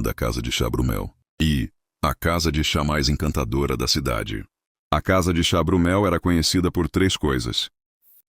da casa de chá Brumel. E a casa de chá mais encantadora da cidade. A casa de chá Brumel era conhecida por três coisas: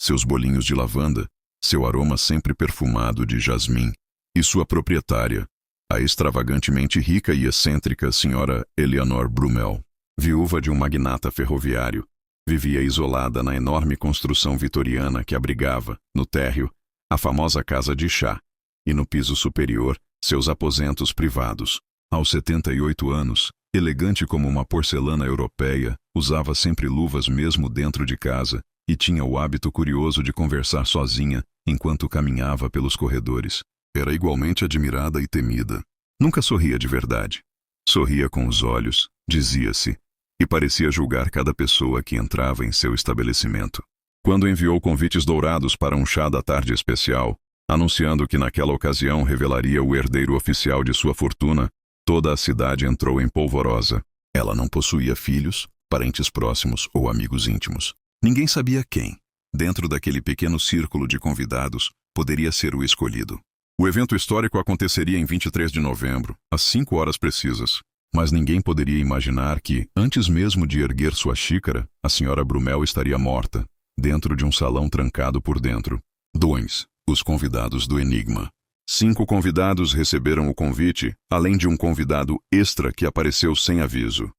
seus bolinhos de lavanda, seu aroma sempre perfumado de jasmim, e sua proprietária, a extravagantemente rica e excêntrica senhora Eleanor Brumel. Viúva de um magnata ferroviário, vivia isolada na enorme construção vitoriana que abrigava, no térreo, a famosa casa de chá, e no piso superior, seus aposentos privados. Aos 78 anos, elegante como uma porcelana europeia, usava sempre luvas mesmo dentro de casa, e tinha o hábito curioso de conversar sozinha enquanto caminhava pelos corredores. Era igualmente admirada e temida. Nunca sorria de verdade. Sorria com os olhos, dizia-se, e parecia julgar cada pessoa que entrava em seu estabelecimento. Quando enviou convites dourados para um chá da tarde especial, anunciando que naquela ocasião revelaria o herdeiro oficial de sua fortuna, toda a cidade entrou em polvorosa. Ela não possuía filhos, parentes próximos ou amigos íntimos. Ninguém sabia quem, dentro daquele pequeno círculo de convidados, poderia ser o escolhido. O evento histórico aconteceria em 23 de novembro, às 5 horas precisas. Mas ninguém poderia imaginar que, antes mesmo de erguer sua xícara, a senhora Brumel estaria morta, dentro de um salão trancado por dentro. 2. Os convidados do enigma. 5 convidados receberam o convite, além de um convidado extra que apareceu sem aviso.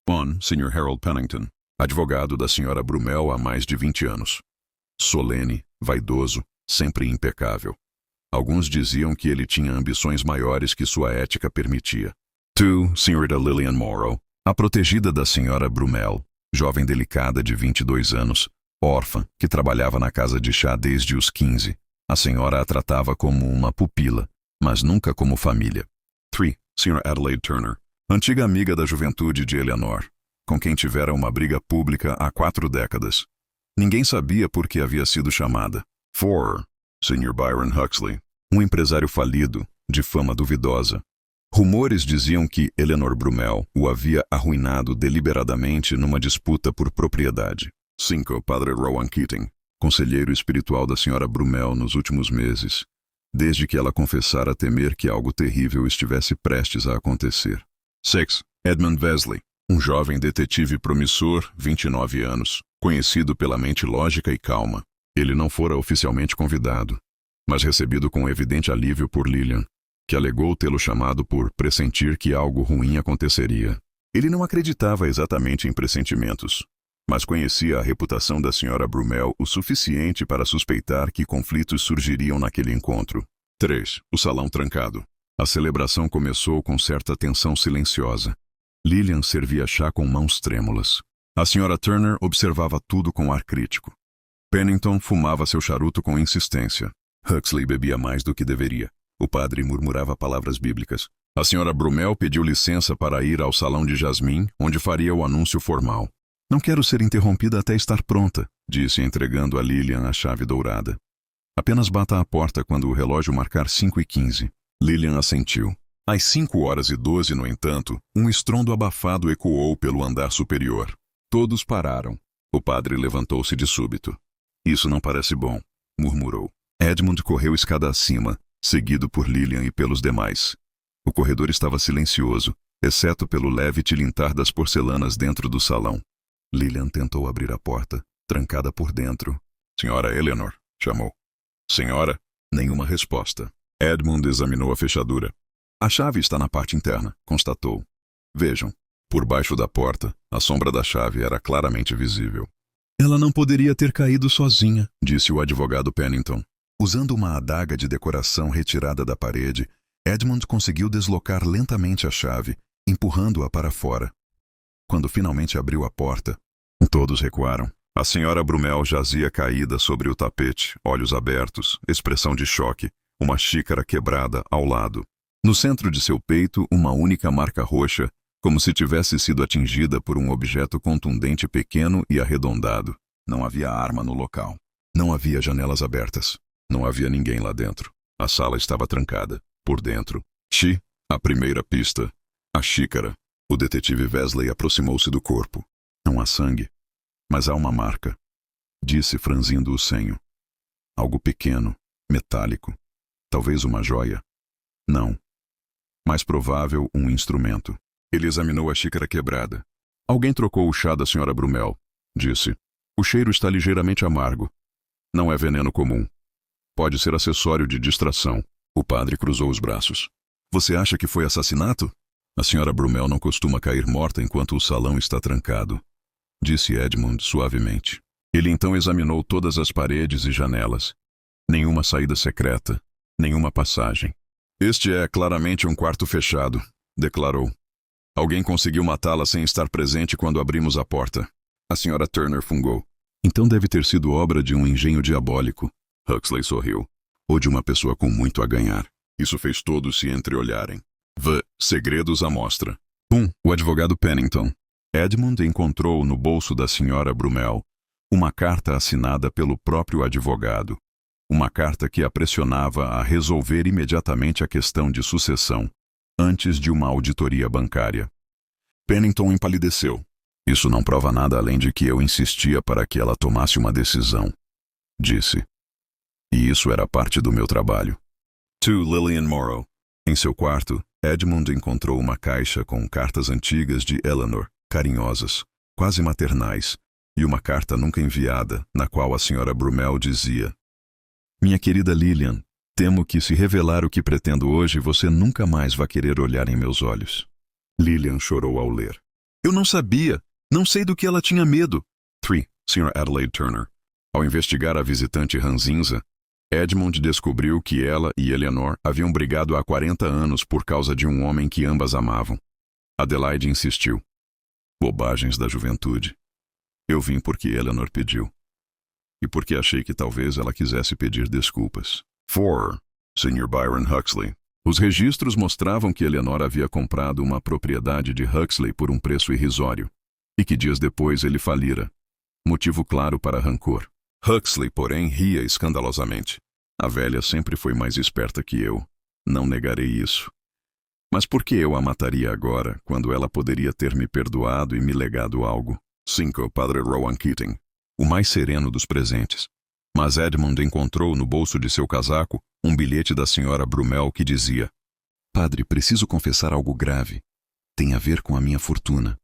1. Sr. Harold Pennington, advogado da senhora Brumel há mais de 20 anos. Solene, vaidoso, sempre impecável. Alguns diziam que ele tinha ambições maiores que sua ética permitia. 2. Sra. Lillian Morrow, a protegida da senhora Brumel, jovem delicada de 22 anos, órfã, que trabalhava na casa de chá desde os 15. A senhora a tratava como uma pupila, mas nunca como família. 3. Sra. Adelaide Turner, antiga amiga da juventude de Eleanor, com quem tivera uma briga pública há 4 décadas. Ninguém sabia por que havia sido chamada. 4. Sr. Byron Huxley, um empresário falido, de fama duvidosa. Rumores diziam que Eleanor Brumel o havia arruinado deliberadamente numa disputa por propriedade. 5. Padre Rowan Keating, conselheiro espiritual da senhora Brumel nos últimos meses, desde que ela confessara temer que algo terrível estivesse prestes a acontecer. 6. Edmund Vesley, um jovem detetive promissor, 29 anos, conhecido pela mente lógica e calma. Ele não fora oficialmente convidado, mas recebido com evidente alívio por Lillian, que alegou tê-lo chamado por pressentir que algo ruim aconteceria. Ele não acreditava exatamente em pressentimentos, mas conhecia a reputação da senhora Brumel o suficiente para suspeitar que conflitos surgiriam naquele encontro. 3. O salão trancado. A celebração começou com certa tensão silenciosa. Lillian servia chá com mãos trêmulas. A senhora Turner observava tudo com ar crítico. Pennington fumava seu charuto com insistência. Huxley bebia mais do que deveria. O padre murmurava palavras bíblicas. A senhora Brumel pediu licença para ir ao salão de jasmim, onde faria o anúncio formal. Não quero ser interrompida até estar pronta, disse entregando a Lillian a chave dourada. Apenas bata à porta quando o relógio marcar 5h15. Lillian assentiu. Às 5h12, no entanto, um estrondo abafado ecoou pelo andar superior. Todos pararam. O padre levantou-se de súbito. Isso não parece bom, murmurou. Edmund correu escada acima, seguido por Lillian e pelos demais. O corredor estava silencioso, exceto pelo leve tilintar das porcelanas dentro do salão. Lillian tentou abrir a porta, trancada por dentro. Senhora Eleanor, chamou. Senhora? Nenhuma resposta. Edmund examinou a fechadura. A chave está na parte interna, constatou. Vejam, por baixo da porta, a sombra da chave era claramente visível. Ela não poderia ter caído sozinha, disse o advogado Pennington. Usando uma adaga de decoração retirada da parede, Edmund conseguiu deslocar lentamente a chave, empurrando-a para fora. Quando finalmente abriu a porta, todos recuaram. A senhora Brumel jazia caída sobre o tapete, olhos abertos, expressão de choque, uma xícara quebrada ao lado. No centro de seu peito, uma única marca roxa, como se tivesse sido atingida por um objeto contundente pequeno e arredondado. Não havia arma no local. Não havia janelas abertas. Não havia ninguém lá dentro. A sala estava trancada. Por dentro. A primeira pista. A xícara. O detetive Vesley aproximou-se do corpo. Não há sangue, mas há uma marca, disse franzindo o senho. Algo pequeno, metálico. Talvez uma joia. Não. Mais provável, um instrumento. Ele examinou a xícara quebrada. Alguém trocou o chá da Sra. Brumel, disse. O cheiro está ligeiramente amargo. Não é veneno comum. Pode ser acessório de distração. O padre cruzou os braços. Você acha que foi assassinato? A Sra. Brumel não costuma cair morta enquanto o salão está trancado, disse Edmund suavemente. Ele então examinou todas as paredes e janelas. Nenhuma saída secreta, nenhuma passagem. Este é claramente um quarto fechado, declarou. Alguém conseguiu matá-la sem estar presente quando abrimos a porta. A Sra. Turner fungou. Então deve ter sido obra de um engenho diabólico. Huxley sorriu. Ou de uma pessoa com muito a ganhar. Isso fez todos se entreolharem. Segredos à mostra. O advogado Pennington. Edmund encontrou no bolso da Sra. Brumel uma carta assinada pelo próprio advogado. Uma carta que a pressionava a resolver imediatamente a questão de sucessão, antes de uma auditoria bancária. Pennington empalideceu. Isso não prova nada além de que eu insistia para que ela tomasse uma decisão, disse. E isso era parte do meu trabalho. To Lillian Morrow. Em seu quarto, Edmund encontrou uma caixa com cartas antigas de Eleanor, carinhosas, quase maternais, e uma carta nunca enviada, na qual a Sra. Brumel dizia: Minha querida Lillian, temo que se revelar o que pretendo hoje, você nunca mais vai querer olhar em meus olhos. Lillian chorou ao ler. Eu não sabia. Não sei do que ela tinha medo. 3. Sra. Adelaide Turner. Ao investigar a visitante ranzinza, Edmund descobriu que ela e Eleanor haviam brigado há 40 anos por causa de um homem que ambas amavam. Adelaide insistiu. Bobagens da juventude. Eu vim porque Eleanor pediu. E porque achei que talvez ela quisesse pedir desculpas. 4. Sr. Byron Huxley. Os registros mostravam que Eleanor havia comprado uma propriedade de Huxley por um preço irrisório, e que dias depois ele falira. Motivo claro para rancor. Huxley, porém, ria escandalosamente. A velha sempre foi mais esperta que eu. Não negarei isso. Mas por que eu a mataria agora, quando ela poderia ter me perdoado e me legado algo? 5. Padre Rowan Keating. O mais sereno dos presentes. Mas Edmund encontrou no bolso de seu casaco um bilhete da Sra. Brumel que dizia: Padre, preciso confessar algo grave. Tem a ver com a minha fortuna.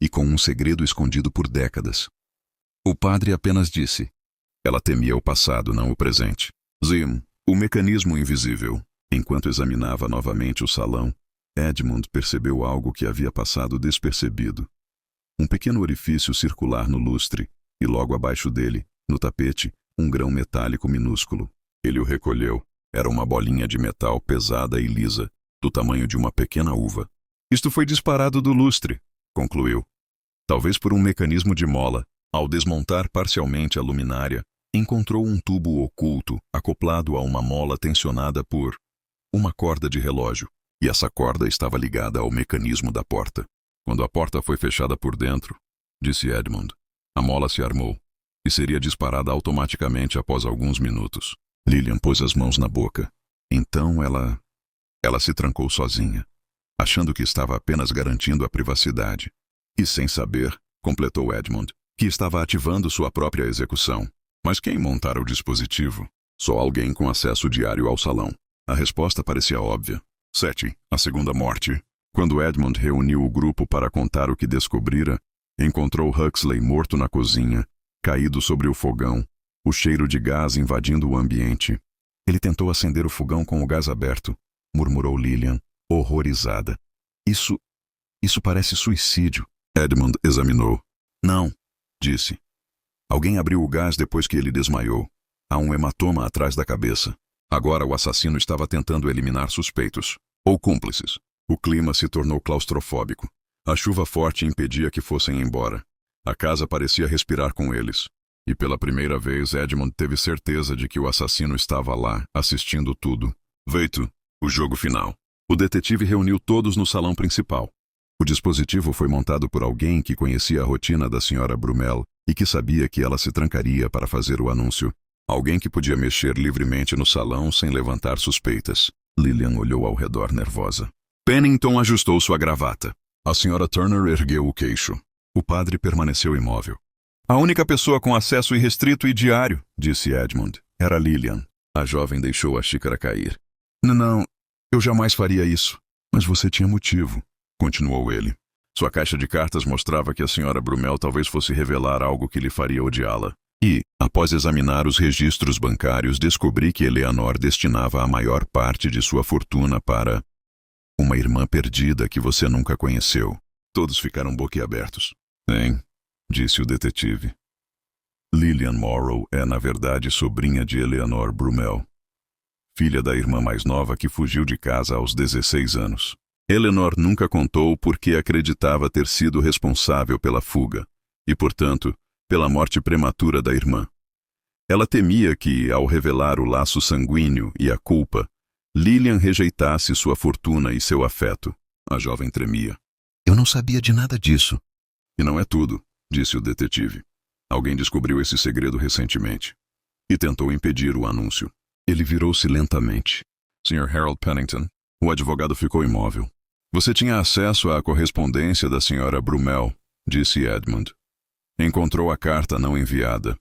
E com um segredo escondido por décadas. O padre apenas disse: Ela temia o passado, não o presente. Zim, o mecanismo invisível. Enquanto examinava novamente o salão, Edmund percebeu algo que havia passado despercebido. Um pequeno orifício circular no lustre, e logo abaixo dele, no tapete, um grão metálico minúsculo. Ele o recolheu. Era uma bolinha de metal pesada e lisa, do tamanho de uma pequena uva. Isto foi disparado do lustre, concluiu. Talvez por um mecanismo de mola. Ao desmontar parcialmente a luminária, encontrou um tubo oculto acoplado a uma mola tensionada por uma corda de relógio, e essa corda estava ligada ao mecanismo da porta. Quando a porta foi fechada por dentro, disse Edmund, a mola se armou, e seria disparada automaticamente após alguns minutos. Lillian pôs as mãos na boca. Então ela se trancou sozinha, achando que estava apenas garantindo a privacidade. E sem saber, completou Edmund, que estava ativando sua própria execução. Mas quem montara o dispositivo? Só alguém com acesso diário ao salão. A resposta parecia óbvia. 7. A segunda morte. Quando Edmund reuniu o grupo para contar o que descobrira, encontrou Huxley morto na cozinha, caído sobre o fogão, o cheiro de gás invadindo o ambiente. Ele tentou acender o fogão com o gás aberto, murmurou Lillian, horrorizada. Isso parece suicídio. Edmund examinou. Não, disse. Alguém abriu o gás depois que ele desmaiou. Há um hematoma atrás da cabeça. Agora o assassino estava tentando eliminar suspeitos, ou cúmplices. O clima se tornou claustrofóbico. A chuva forte impedia que fossem embora. A casa parecia respirar com eles. E pela primeira vez Edmund teve certeza de que o assassino estava lá, assistindo tudo. Veito, o jogo final. O detetive reuniu todos no salão principal. O dispositivo foi montado por alguém que conhecia a rotina da Sra. Brumel e que sabia que ela se trancaria para fazer o anúncio. Alguém que podia mexer livremente no salão sem levantar suspeitas. Lillian olhou ao redor nervosa. Pennington ajustou sua gravata. A Sra. Turner ergueu o queixo. O padre permaneceu imóvel. A única pessoa com acesso irrestrito e diário, disse Edmund, era Lillian. A jovem deixou a xícara cair. Não, eu jamais faria isso. Mas você tinha motivo, continuou ele. Sua caixa de cartas mostrava que a senhora Brumel talvez fosse revelar algo que lhe faria odiá-la. E, após examinar os registros bancários, descobri que Eleanor destinava a maior parte de sua fortuna para uma irmã perdida que você nunca conheceu. Todos ficaram boquiabertos. Hein? Disse o detetive. Lillian Morrow é, na verdade, sobrinha de Eleanor Brumel, filha da irmã mais nova que fugiu de casa aos 16 anos. Eleanor nunca contou por que acreditava ter sido responsável pela fuga e, portanto, pela morte prematura da irmã. Ela temia que, ao revelar o laço sanguíneo e a culpa, Lillian rejeitasse sua fortuna e seu afeto. A jovem tremia. Eu não sabia de nada disso. E não é tudo, disse o detetive. Alguém descobriu esse segredo recentemente e tentou impedir o anúncio. Ele virou-se lentamente. Sr. Harold Pennington, o advogado ficou imóvel. Você tinha acesso à correspondência da Sra. Brumel, disse Edmund. Encontrou a carta não enviada.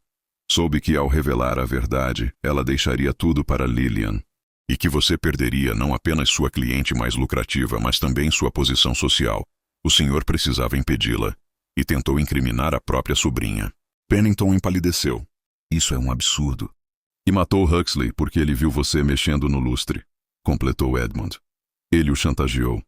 Soube que, ao revelar a verdade, ela deixaria tudo para Lillian. E que você perderia não apenas sua cliente mais lucrativa, mas também sua posição social. O senhor precisava impedi-la e tentou incriminar a própria sobrinha. Pennington empalideceu. Isso é um absurdo. E matou Huxley porque ele viu você mexendo no lustre, completou Edmund. Ele o chantageou.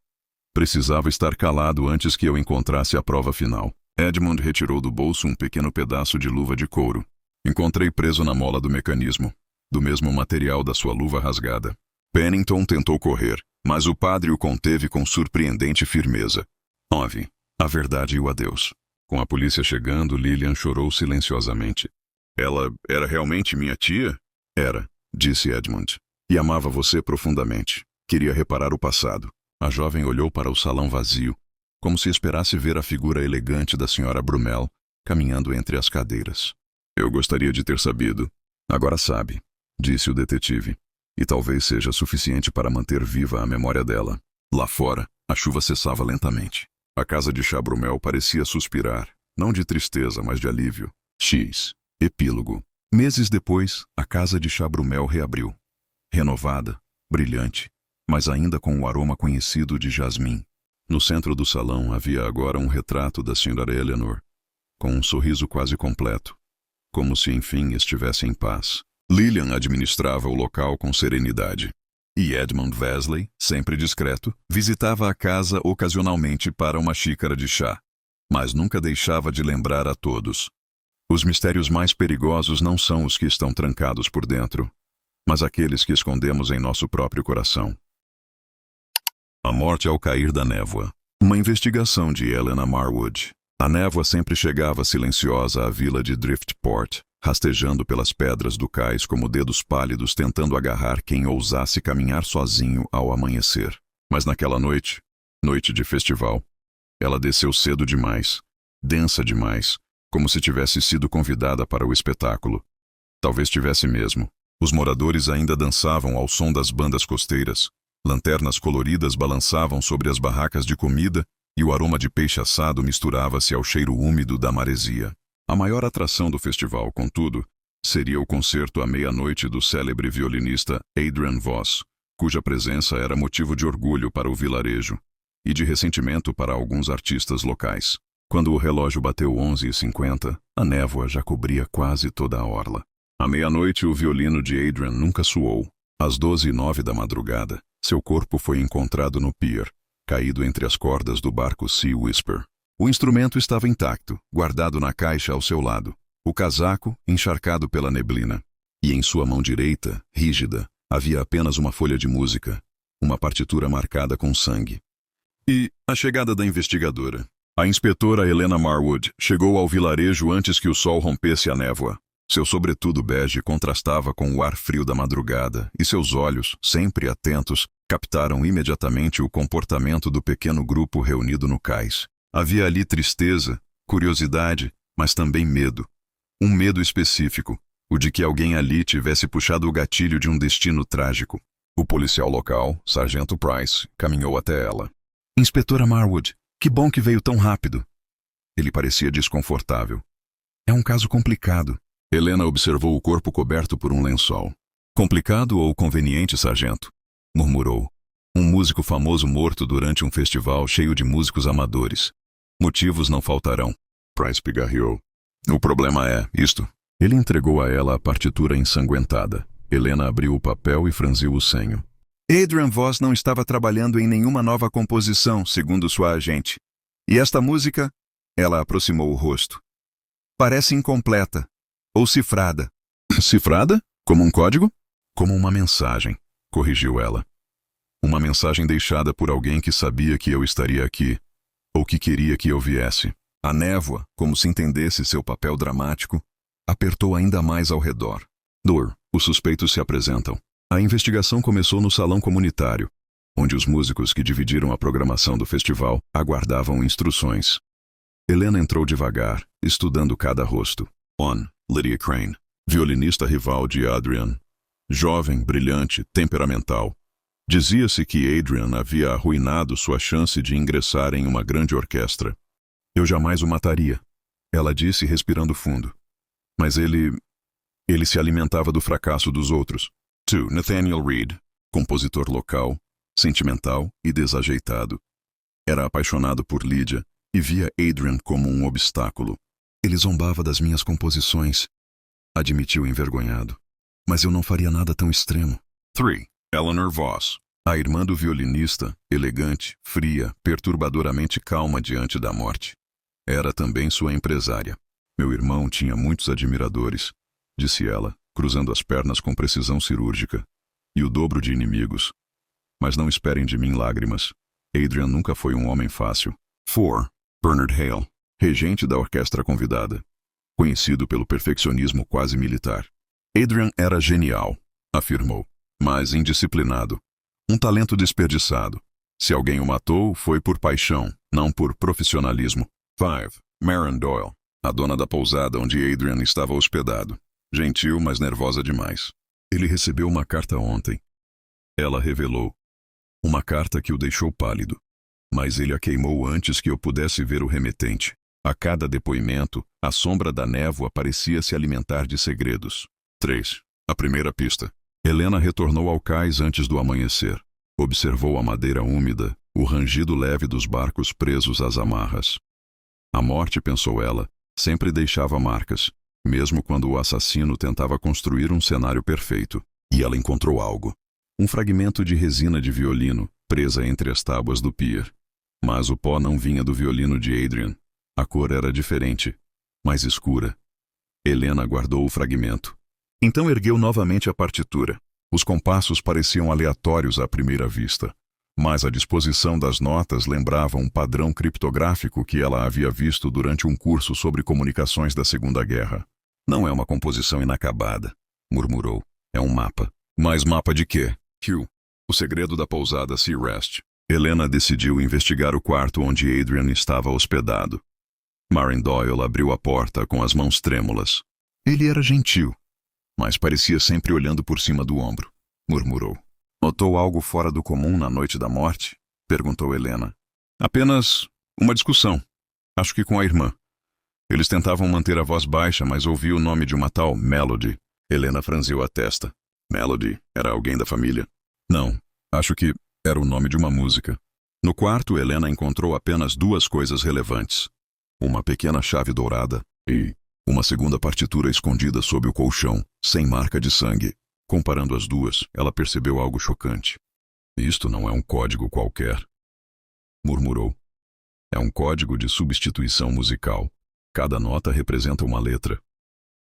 Precisava estar calado antes que eu encontrasse a prova final. Edmund retirou do bolso um pequeno pedaço de luva de couro. Encontrei preso na mola do mecanismo, do mesmo material da sua luva rasgada. Pennington tentou correr, mas o padre o conteve com surpreendente firmeza. 9. A verdade e o adeus. Com a polícia chegando, Lillian chorou silenciosamente. Ela era realmente minha tia? Era, disse Edmund. E amava você profundamente. Queria reparar o passado. A jovem olhou para o salão vazio, como se esperasse ver a figura elegante da Sra. Brumel caminhando entre as cadeiras. Eu gostaria de ter sabido. Agora sabe, disse o detetive. E talvez seja suficiente para manter viva a memória dela. Lá fora, a chuva cessava lentamente. A casa de chá Brumel parecia suspirar, não de tristeza, mas de alívio. X. Epílogo. Meses depois, a casa de chá Brumel reabriu. Renovada, brilhante, mas ainda com o aroma conhecido de jasmim. No centro do salão havia agora um retrato da Sra. Eleanor, com um sorriso quase completo, como se enfim estivesse em paz. Lillian administrava o local com serenidade. E Edmund Wesley, sempre discreto, visitava a casa ocasionalmente para uma xícara de chá, mas nunca deixava de lembrar a todos. Os mistérios mais perigosos não são os que estão trancados por dentro, mas aqueles que escondemos em nosso próprio coração. A morte ao cair da névoa. Uma investigação de Helena Marwood. A névoa sempre chegava silenciosa à vila de Driftport, rastejando pelas pedras do cais como dedos pálidos tentando agarrar quem ousasse caminhar sozinho ao amanhecer. Mas naquela noite, noite de festival, ela desceu cedo demais, densa demais, como se tivesse sido convidada para o espetáculo. Talvez tivesse mesmo. Os moradores ainda dançavam ao som das bandas costeiras. Lanternas coloridas balançavam sobre as barracas de comida e o aroma de peixe assado misturava-se ao cheiro úmido da maresia. A maior atração do festival, contudo, seria o concerto à meia-noite do célebre violinista Adrian Voss, cuja presença era motivo de orgulho para o vilarejo e de ressentimento para alguns artistas locais. Quando o relógio bateu 11h50, a névoa já cobria quase toda a orla. À meia-noite, o violino de Adrian nunca soou. Às 12h09 da madrugada, seu corpo foi encontrado no pier, caído entre as cordas do barco Sea Whisper. O instrumento estava intacto, guardado na caixa ao seu lado, o casaco encharcado pela neblina. E em sua mão direita, rígida, havia apenas uma folha de música, uma partitura marcada com sangue. E a chegada da investigadora. A inspetora Helena Marwood chegou ao vilarejo antes que o sol rompesse a névoa. Seu sobretudo bege contrastava com o ar frio da madrugada e seus olhos, sempre atentos, captaram imediatamente o comportamento do pequeno grupo reunido no cais. Havia ali tristeza, curiosidade, mas também medo. Um medo específico, o de que alguém ali tivesse puxado o gatilho de um destino trágico. O policial local, Sargento Price, caminhou até ela. Inspetora Marwood, que bom que veio tão rápido. Ele parecia desconfortável. É um caso complicado. Helena observou o corpo coberto por um lençol. Complicado ou conveniente, sargento? Murmurou. Um músico famoso morto durante um festival cheio de músicos amadores. Motivos não faltarão. Price pigarreou. O problema é isto. Ele entregou a ela a partitura ensanguentada. Helena abriu o papel e franziu o senho. Adrian Voss não estava trabalhando em nenhuma nova composição, segundo sua agente. E esta música? Ela aproximou o rosto. Parece incompleta. Ou cifrada. Cifrada? Como um código? Como uma mensagem, corrigiu ela. Uma mensagem deixada por alguém que sabia que eu estaria aqui, ou que queria que eu viesse. A névoa, como se entendesse seu papel dramático, apertou ainda mais ao redor. Os suspeitos se apresentam. A investigação começou no salão comunitário, onde os músicos que dividiram a programação do festival aguardavam instruções. Helena entrou devagar, estudando cada rosto. Lydia Crane, violinista rival de Adrian. Jovem, brilhante, temperamental. Dizia-se que Adrian havia arruinado sua chance de ingressar em uma grande orquestra. Eu jamais o mataria, ela disse respirando fundo. Mas ele se alimentava do fracasso dos outros. Nathaniel Reed, compositor local, sentimental e desajeitado. Era apaixonado por Lydia e via Adrian como um obstáculo. Ele zombava das minhas composições, admitiu envergonhado. Mas eu não faria nada tão extremo. Eleanor Voss, a irmã do violinista, elegante, fria, perturbadoramente calma diante da morte. Era também sua empresária. Meu irmão tinha muitos admiradores, disse ela, cruzando as pernas com precisão cirúrgica. E o dobro de inimigos. Mas não esperem de mim lágrimas. Adrian nunca foi um homem fácil. Bernard Hale, regente da orquestra convidada. Conhecido pelo perfeccionismo quase militar. Adrian era genial, afirmou, mas indisciplinado. Um talento desperdiçado. Se alguém o matou, foi por paixão, não por profissionalismo. Maren Doyle, a dona da pousada onde Adrian estava hospedado. Gentil, mas nervosa demais. Ele recebeu uma carta ontem. Ela revelou. Uma carta que o deixou pálido. Mas ele a queimou antes que eu pudesse ver o remetente. A cada depoimento, a sombra da névoa parecia se alimentar de segredos. 3. A primeira pista. Helena retornou ao cais antes do amanhecer. Observou a madeira úmida, o rangido leve dos barcos presos às amarras. A morte, pensou ela, sempre deixava marcas, mesmo quando o assassino tentava construir um cenário perfeito. E ela encontrou algo. Um fragmento de resina de violino, presa entre as tábuas do pier. Mas o pó não vinha do violino de Adrian. A cor era diferente, mais escura. Helena guardou o fragmento. Então ergueu novamente a partitura. Os compassos pareciam aleatórios à primeira vista, mas a disposição das notas lembrava um padrão criptográfico que ela havia visto durante um curso sobre comunicações da Segunda Guerra. Não é uma composição inacabada, murmurou. É um mapa. Mas mapa de quê? O segredo da pousada Sea Rest. Helena decidiu investigar o quarto onde Adrian estava hospedado. Maren Doyle abriu a porta com as mãos trêmulas. Ele era gentil, mas parecia sempre olhando por cima do ombro, murmurou. Notou algo fora do comum na noite da morte? Perguntou Helena. Apenas uma discussão. Acho que com a irmã. Eles tentavam manter a voz baixa, mas ouvi o nome de uma tal Melody. Helena franziu a testa. Melody era alguém da família? Não, acho que era o nome de uma música. No quarto, Helena encontrou apenas duas coisas relevantes. Uma pequena chave dourada e uma segunda partitura escondida sob o colchão, sem marca de sangue. Comparando as duas, ela percebeu algo chocante. Isto não é um código qualquer, murmurou. É um código de substituição musical. Cada nota representa uma letra.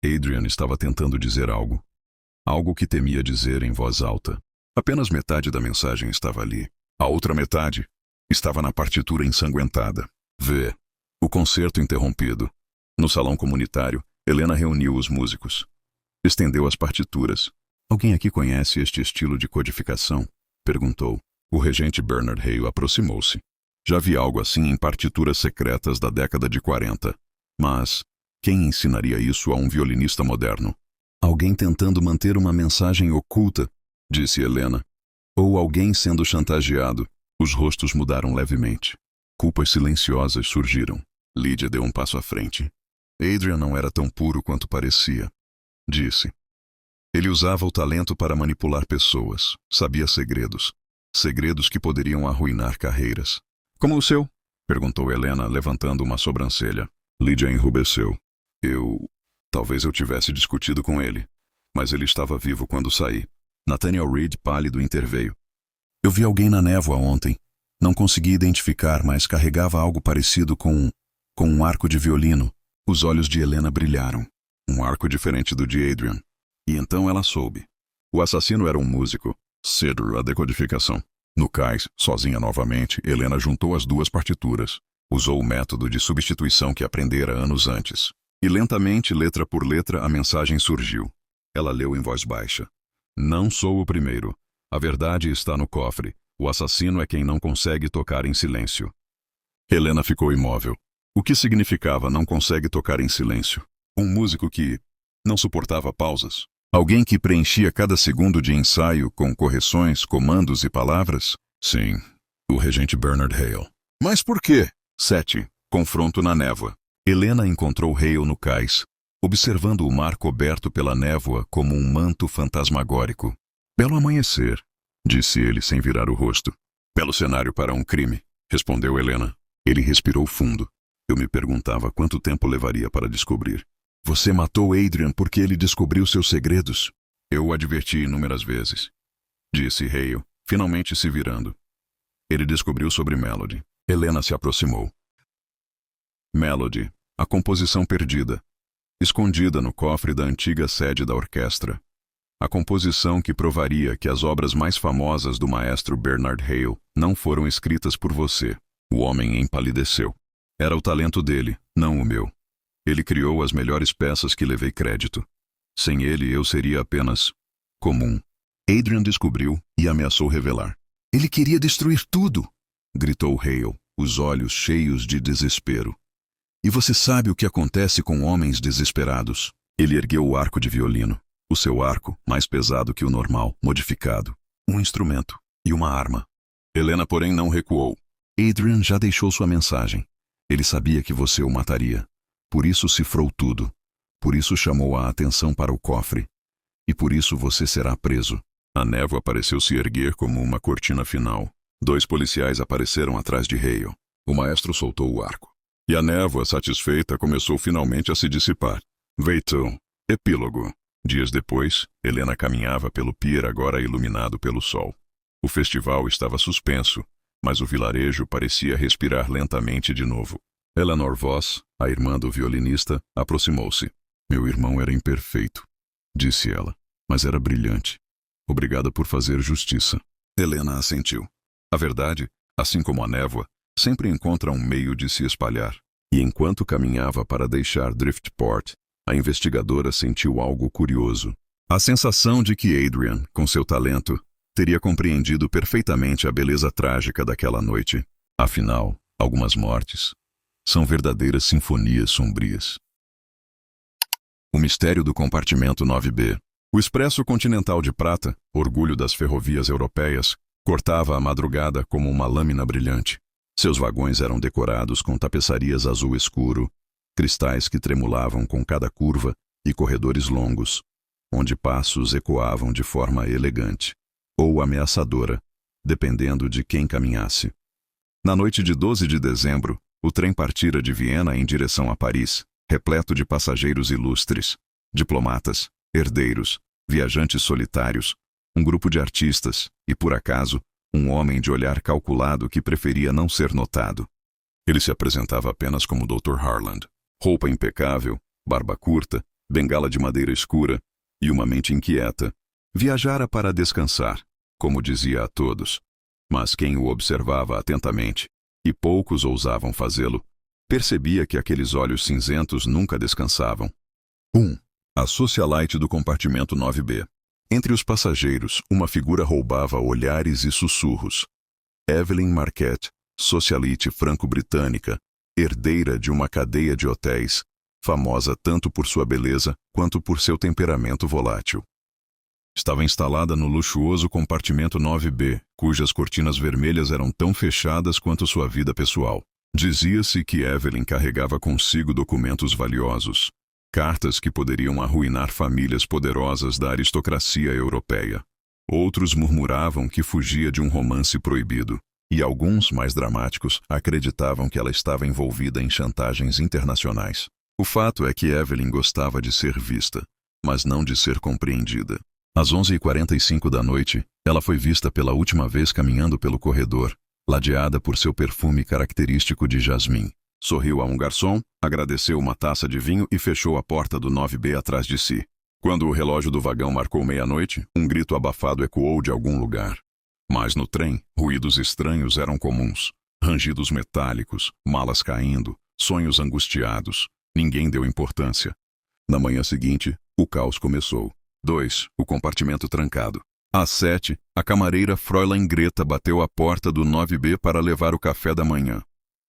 Adrian estava tentando dizer algo. Algo que temia dizer em voz alta. Apenas metade da mensagem estava ali. A outra metade estava na partitura ensanguentada. O concerto interrompido. No salão comunitário, Helena reuniu os músicos. Estendeu as partituras. Alguém aqui conhece este estilo de codificação? Perguntou. O regente Bernard Hale aproximou-se. Já vi algo assim em partituras secretas da década de 40. Mas quem ensinaria isso a um violinista moderno? Alguém tentando manter uma mensagem oculta, disse Helena. Ou alguém sendo chantageado. Os rostos mudaram levemente. Culpas silenciosas surgiram. Lydia deu um passo à frente. Adrian não era tão puro quanto parecia, disse. Ele usava o talento para manipular pessoas, sabia segredos. Segredos que poderiam arruinar carreiras. Como o seu? Perguntou Helena, levantando uma sobrancelha. Lydia enrubesceu. Talvez eu tivesse discutido com ele, mas ele estava vivo quando saí. Nathaniel Reed, pálido, interveio. Eu vi alguém na névoa ontem. Não consegui identificar, mas carregava algo parecido com um arco de violino. Os olhos de Helena brilharam. Um arco diferente do de Adrian. E então ela soube. O assassino era um músico. Cedar, a decodificação. No cais, sozinha novamente, Helena juntou as duas partituras. Usou o método de substituição que aprendera anos antes. E lentamente, letra por letra, a mensagem surgiu. Ela leu em voz baixa. Não sou o primeiro. A verdade está no cofre. O assassino é quem não consegue tocar em silêncio. Helena ficou imóvel. O que significava não consegue tocar em silêncio? Um músico que não suportava pausas? Alguém que preenchia cada segundo de ensaio com correções, comandos e palavras? Sim, o regente Bernard Hale. Mas por quê? 7. Confronto na névoa. Helena encontrou Hale no cais, observando o mar coberto pela névoa como um manto fantasmagórico. Belo amanhecer, disse ele sem virar o rosto. Belo cenário para um crime, respondeu Helena. Ele respirou fundo. Eu me perguntava quanto tempo levaria para descobrir. Você matou Adrian porque ele descobriu seus segredos. Eu o adverti inúmeras vezes, disse Hale, finalmente se virando. Ele descobriu sobre Melody. Helena se aproximou. Melody, a composição perdida, escondida no cofre da antiga sede da orquestra. A composição que provaria que as obras mais famosas do maestro Bernard Hale não foram escritas por você. O homem empalideceu. Era o talento dele, não o meu. Ele criou as melhores peças que levei crédito. Sem ele, eu seria apenas comum. Adrian descobriu e ameaçou revelar. Ele queria destruir tudo, gritou Hale, os olhos cheios de desespero. E você sabe o que acontece com homens desesperados? Ele ergueu o arco de violino. O seu arco, mais pesado que o normal, modificado. Um instrumento e uma arma. Helena, porém, não recuou. Adrian já deixou sua mensagem. Ele sabia que você o mataria. Por isso cifrou tudo. Por isso chamou a atenção para o cofre. E por isso você será preso. A névoa pareceu se erguer como uma cortina final. 2 policiais apareceram atrás de Hale. O maestro soltou o arco. E a névoa, satisfeita, começou finalmente a se dissipar. Veitou. Epílogo. Dias depois, Helena caminhava pelo pier agora iluminado pelo sol. O festival estava suspenso, mas o vilarejo parecia respirar lentamente de novo. Eleanor Voss, a irmã do violinista, aproximou-se. Meu irmão era imperfeito, disse ela, mas era brilhante. Obrigada por fazer justiça. Helena assentiu. A verdade, assim como a névoa, sempre encontra um meio de se espalhar. E enquanto caminhava para deixar Driftport, a investigadora sentiu algo curioso. A sensação de que Adrian, com seu talento, teria compreendido perfeitamente a beleza trágica daquela noite. Afinal, algumas mortes são verdadeiras sinfonias sombrias. O mistério do compartimento 9B. O Expresso Continental de Prata, orgulho das ferrovias europeias, cortava a madrugada como uma lâmina brilhante. Seus vagões eram decorados com tapeçarias azul escuro, cristais que tremulavam com cada curva e corredores longos, onde passos ecoavam de forma elegante ou ameaçadora, dependendo de quem caminhasse. Na noite de 12 de dezembro, o trem partira de Viena em direção a Paris, repleto de passageiros ilustres, diplomatas, herdeiros, viajantes solitários, um grupo de artistas e, por acaso, um homem de olhar calculado que preferia não ser notado. Ele se apresentava apenas como Dr. Harland. Roupa impecável, barba curta, bengala de madeira escura e uma mente inquieta. Viajara para descansar, como dizia a todos. Mas quem o observava atentamente, e poucos ousavam fazê-lo, percebia que aqueles olhos cinzentos nunca descansavam. 1. A socialite do compartimento 9B. Entre os passageiros, uma figura roubava olhares e sussurros. Evelyn Marquette, socialite franco-britânica, herdeira de uma cadeia de hotéis, famosa tanto por sua beleza quanto por seu temperamento volátil. Estava instalada no luxuoso compartimento 9B, cujas cortinas vermelhas eram tão fechadas quanto sua vida pessoal. Dizia-se que Evelyn carregava consigo documentos valiosos, cartas que poderiam arruinar famílias poderosas da aristocracia europeia. Outros murmuravam que fugia de um romance proibido. E alguns, mais dramáticos, acreditavam que ela estava envolvida em chantagens internacionais. O fato é que Evelyn gostava de ser vista, mas não de ser compreendida. Às 11h45 da noite, ela foi vista pela última vez caminhando pelo corredor, ladeada por seu perfume característico de jasmim. Sorriu a um garçom, agradeceu uma taça de vinho e fechou a porta do 9B atrás de si. Quando o relógio do vagão marcou meia-noite, um grito abafado ecoou de algum lugar. Mas no trem, ruídos estranhos eram comuns. Rangidos metálicos, malas caindo, sonhos angustiados. Ninguém deu importância. Na manhã seguinte, o caos começou. 2. O compartimento trancado. Às 7, a camareira Fräulein Greta bateu à porta do 9B para levar o café da manhã.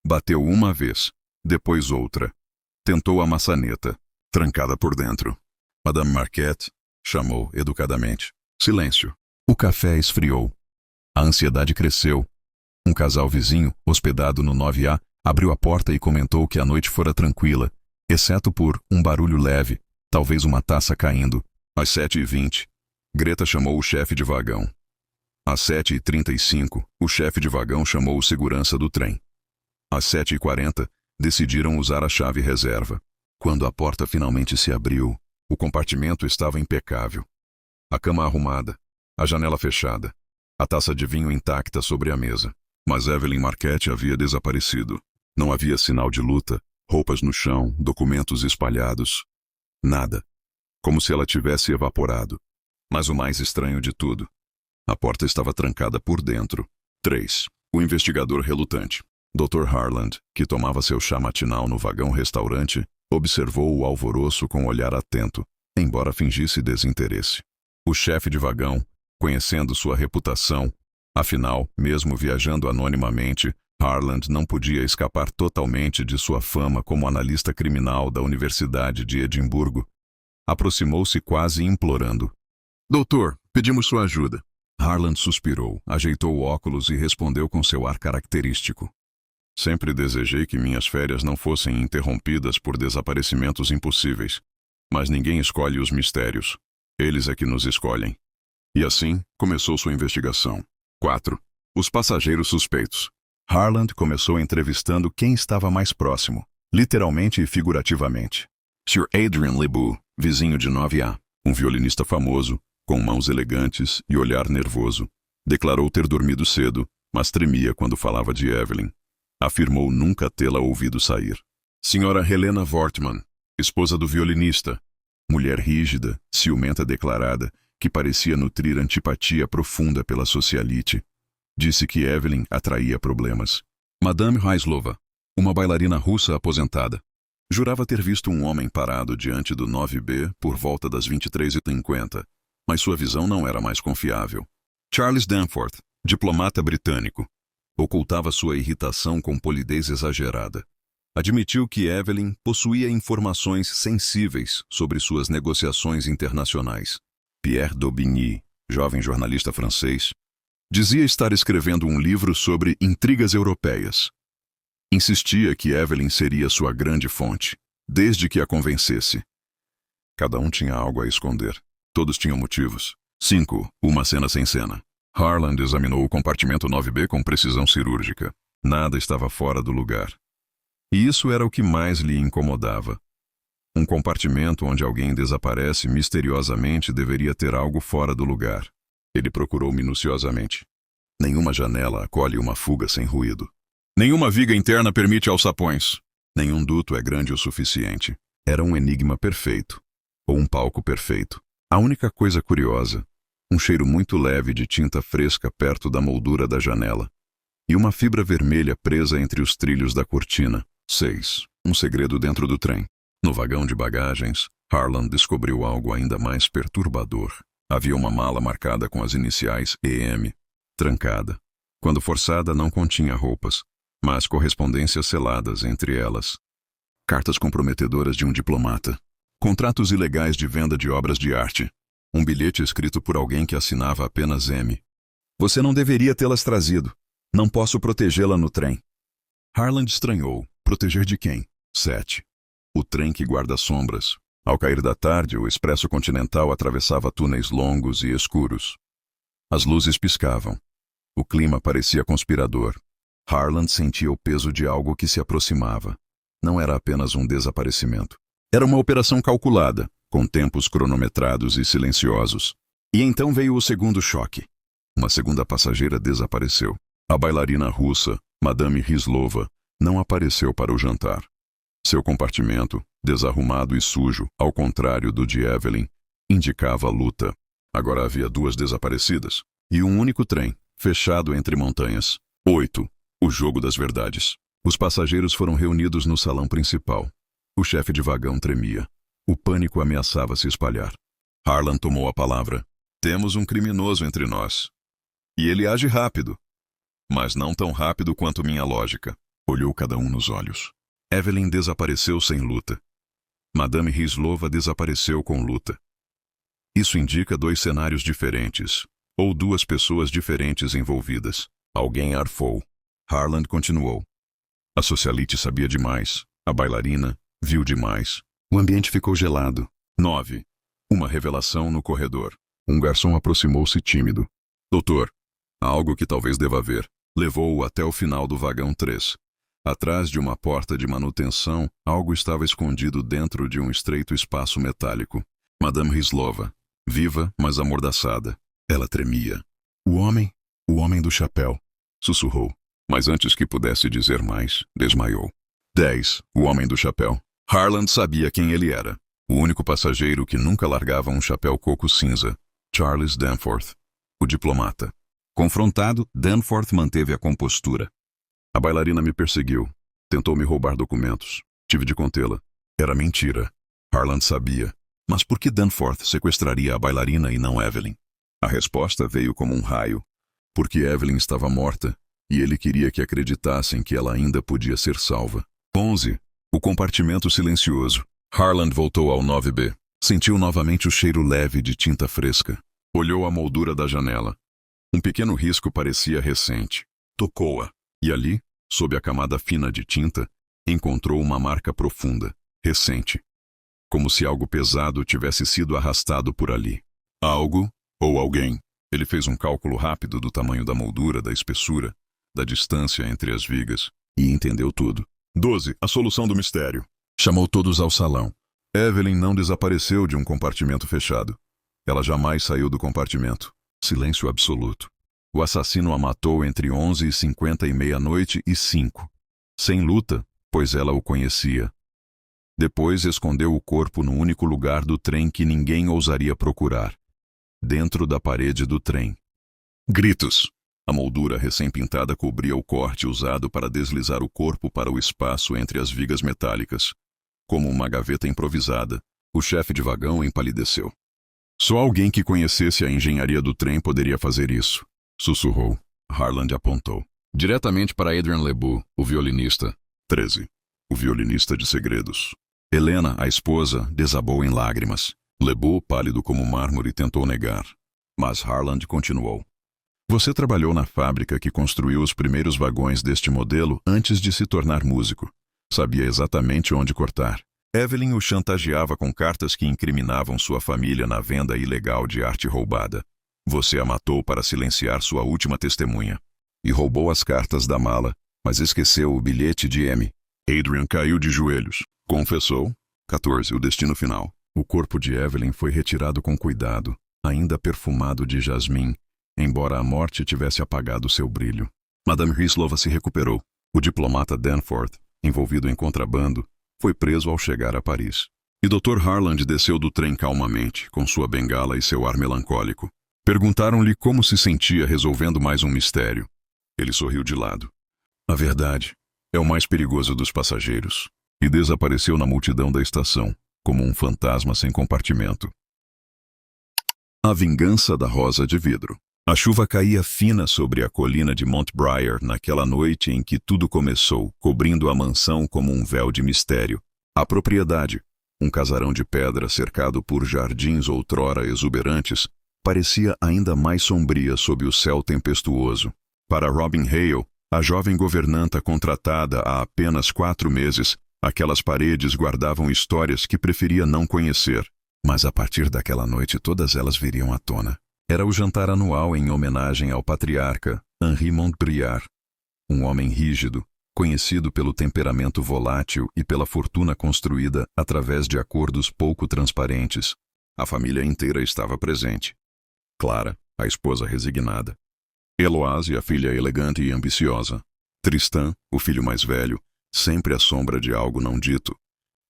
Bateu uma vez, depois outra. Tentou a maçaneta, trancada por dentro. Madame Marquette chamou educadamente. Silêncio. O café esfriou. A ansiedade cresceu. Um casal vizinho, hospedado no 9A, abriu a porta e comentou que a noite fora tranquila, exceto por um barulho leve, talvez uma taça caindo. Às 7h20, Greta chamou o chefe de vagão. Às 7h35, o chefe de vagão chamou o segurança do trem. Às 7h40, decidiram usar a chave reserva. Quando a porta finalmente se abriu, o compartimento estava impecável. A cama arrumada, a janela fechada, a taça de vinho intacta sobre a mesa. Mas Evelyn Marquette havia desaparecido. Não havia sinal de luta, roupas no chão, documentos espalhados. Nada. Como se ela tivesse evaporado. Mas o mais estranho de tudo, a porta estava trancada por dentro. 3. O investigador relutante. Dr. Harland, que tomava seu chá matinal no vagão-restaurante, observou o alvoroço com um olhar atento, embora fingisse desinteresse. O chefe de vagão, conhecendo sua reputação, afinal, mesmo viajando anonimamente, Harland não podia escapar totalmente de sua fama como analista criminal da Universidade de Edimburgo, aproximou-se quase implorando. Doutor, pedimos sua ajuda. Harland suspirou, ajeitou o óculos e respondeu com seu ar característico. Sempre desejei que minhas férias não fossem interrompidas por desaparecimentos impossíveis. Mas ninguém escolhe os mistérios. Eles é que nos escolhem. E assim, começou sua investigação. 4. Os passageiros suspeitos. Harland começou entrevistando quem estava mais próximo, literalmente e figurativamente. Sir Adrian Lebu, vizinho de 9A, um violinista famoso, com mãos elegantes e olhar nervoso. Declarou ter dormido cedo, mas tremia quando falava de Evelyn. Afirmou nunca tê-la ouvido sair. Senhora Helena Wortmann, esposa do violinista, mulher rígida, ciumenta declarada, que parecia nutrir antipatia profunda pela socialite. Disse que Evelyn atraía problemas. Madame Haislova, uma bailarina russa aposentada. Jurava ter visto um homem parado diante do 9B por volta das 23h50, mas sua visão não era mais confiável. Charles Danforth, diplomata britânico, ocultava sua irritação com polidez exagerada. Admitiu que Evelyn possuía informações sensíveis sobre suas negociações internacionais. Pierre Daubigny, jovem jornalista francês, dizia estar escrevendo um livro sobre intrigas europeias. Insistia que Evelyn seria sua grande fonte, desde que a convencesse. Cada um tinha algo a esconder. Todos tinham motivos. 5. Uma cena sem cena. Harland examinou o compartimento 9B com precisão cirúrgica. Nada estava fora do lugar. E isso era o que mais lhe incomodava. Um compartimento onde alguém desaparece misteriosamente deveria ter algo fora do lugar. Ele procurou minuciosamente. Nenhuma janela acolhe uma fuga sem ruído. Nenhuma viga interna permite alçapões. Nenhum duto é grande o suficiente. Era um enigma perfeito. Ou um palco perfeito. A única coisa curiosa, um cheiro muito leve de tinta fresca perto da moldura da janela. E uma fibra vermelha presa entre os trilhos da cortina. 6. Um segredo dentro do trem. No vagão de bagagens, Harland descobriu algo ainda mais perturbador. Havia uma mala marcada com as iniciais EM, trancada. Quando forçada, não continha roupas, mas correspondências seladas entre elas. Cartas comprometedoras de um diplomata. Contratos ilegais de venda de obras de arte. Um bilhete escrito por alguém que assinava apenas M. Você não deveria tê-las trazido. Não posso protegê-la no trem. Harland estranhou. Proteger de quem? 7. O trem que guarda sombras. Ao cair da tarde, o Expresso Continental atravessava túneis longos e escuros. As luzes piscavam. O clima parecia conspirador. Harlan sentia o peso de algo que se aproximava. Não era apenas um desaparecimento. Era uma operação calculada, com tempos cronometrados e silenciosos. E então veio o segundo choque. Uma segunda passageira desapareceu. A bailarina russa, Madame Hryslova, não apareceu para o jantar. Seu compartimento, desarrumado e sujo, ao contrário do de Evelyn, indicava luta. Agora havia 2 desaparecidas. E um único trem, fechado entre montanhas. 8. O jogo das verdades. Os passageiros foram reunidos no salão principal. O chefe de vagão tremia. O pânico ameaçava se espalhar. Harlan tomou a palavra. Temos um criminoso entre nós. E ele age rápido. Mas não tão rápido quanto minha lógica. Olhou cada um nos olhos. Evelyn desapareceu sem luta. Madame Hryslova desapareceu com luta. Isso indica 2 cenários diferentes, ou 2 pessoas diferentes envolvidas. Alguém arfou. Harlan continuou. A socialite sabia demais. A bailarina viu demais. O ambiente ficou gelado. 9. Uma revelação no corredor. Um garçom aproximou-se tímido. Doutor, há algo que talvez deva ver. Levou-o até o final do vagão 3. Atrás de uma porta de manutenção, algo estava escondido dentro de um estreito espaço metálico. Madame Hryslova, viva, mas amordaçada. Ela tremia. O homem do chapéu, sussurrou. Mas antes que pudesse dizer mais, desmaiou. 10. O homem do chapéu. Harlan sabia quem ele era. O único passageiro que nunca largava um chapéu coco cinza. Charles Danforth, o diplomata. Confrontado, Danforth manteve a compostura. A bailarina me perseguiu. Tentou me roubar documentos. Tive de contê-la. Era mentira. Harlan sabia. Mas por que Danforth sequestraria a bailarina e não Evelyn? A resposta veio como um raio. Porque Evelyn estava morta e ele queria que acreditassem que ela ainda podia ser salva. 11. O compartimento silencioso. Harlan voltou ao 9B. Sentiu novamente o cheiro leve de tinta fresca. Olhou a moldura da janela. Um pequeno risco parecia recente. Tocou-a. E ali, sob a camada fina de tinta, encontrou uma marca profunda, recente. Como se algo pesado tivesse sido arrastado por ali. Algo ou alguém. Ele fez um cálculo rápido do tamanho da moldura, da espessura, da distância entre as vigas, e entendeu tudo. 12. A solução do mistério. Chamou todos ao salão. Evelyn não desapareceu de um compartimento fechado. Ela jamais saiu do compartimento. Silêncio absoluto. O assassino a matou entre 11h50 e meia-noite e 5. Sem luta, pois ela o conhecia. Depois escondeu o corpo no único lugar do trem que ninguém ousaria procurar. Dentro da parede do trem. Gritos. A moldura recém-pintada cobria o corte usado para deslizar o corpo para o espaço entre as vigas metálicas. Como uma gaveta improvisada, o chefe de vagão empalideceu. Só alguém que conhecesse a engenharia do trem poderia fazer isso, sussurrou. Harlan apontou. Diretamente para Adrian Lebeau, o violinista. 13. O violinista de segredos. Helena, a esposa, desabou em lágrimas. Lebeau, pálido como mármore, tentou negar. Mas Harlan continuou. Você trabalhou na fábrica que construiu os primeiros vagões deste modelo antes de se tornar músico. Sabia exatamente onde cortar. Evelyn o chantageava com cartas que incriminavam sua família na venda ilegal de arte roubada. Você a matou para silenciar sua última testemunha. E roubou as cartas da mala, mas esqueceu o bilhete de M. Adrian caiu de joelhos. Confessou. 14. O destino final. O corpo de Evelyn foi retirado com cuidado, ainda perfumado de jasmim, embora a morte tivesse apagado seu brilho. Madame Hryslova se recuperou. O diplomata Danforth, envolvido em contrabando, foi preso ao chegar a Paris. E Dr. Harlan desceu do trem calmamente, com sua bengala e seu ar melancólico. Perguntaram-lhe como se sentia resolvendo mais um mistério. Ele sorriu de lado. A verdade é o mais perigoso dos passageiros. E desapareceu na multidão da estação, como um fantasma sem compartimento. A vingança da rosa de vidro. A chuva caía fina sobre a colina de Montbriar naquela noite em que tudo começou, cobrindo a mansão como um véu de mistério. A propriedade, um casarão de pedra cercado por jardins outrora exuberantes, parecia ainda mais sombria sob o céu tempestuoso. Para Robin Hale, a jovem governanta contratada há apenas 4 meses, aquelas paredes guardavam histórias que preferia não conhecer. Mas a partir daquela noite todas elas viriam à tona. Era o jantar anual em homenagem ao patriarca Henri Montbriard, um homem rígido, conhecido pelo temperamento volátil e pela fortuna construída através de acordos pouco transparentes. A família inteira estava presente. Clara, a esposa resignada. Eloise, a filha elegante e ambiciosa. Tristan, o filho mais velho, sempre à sombra de algo não dito.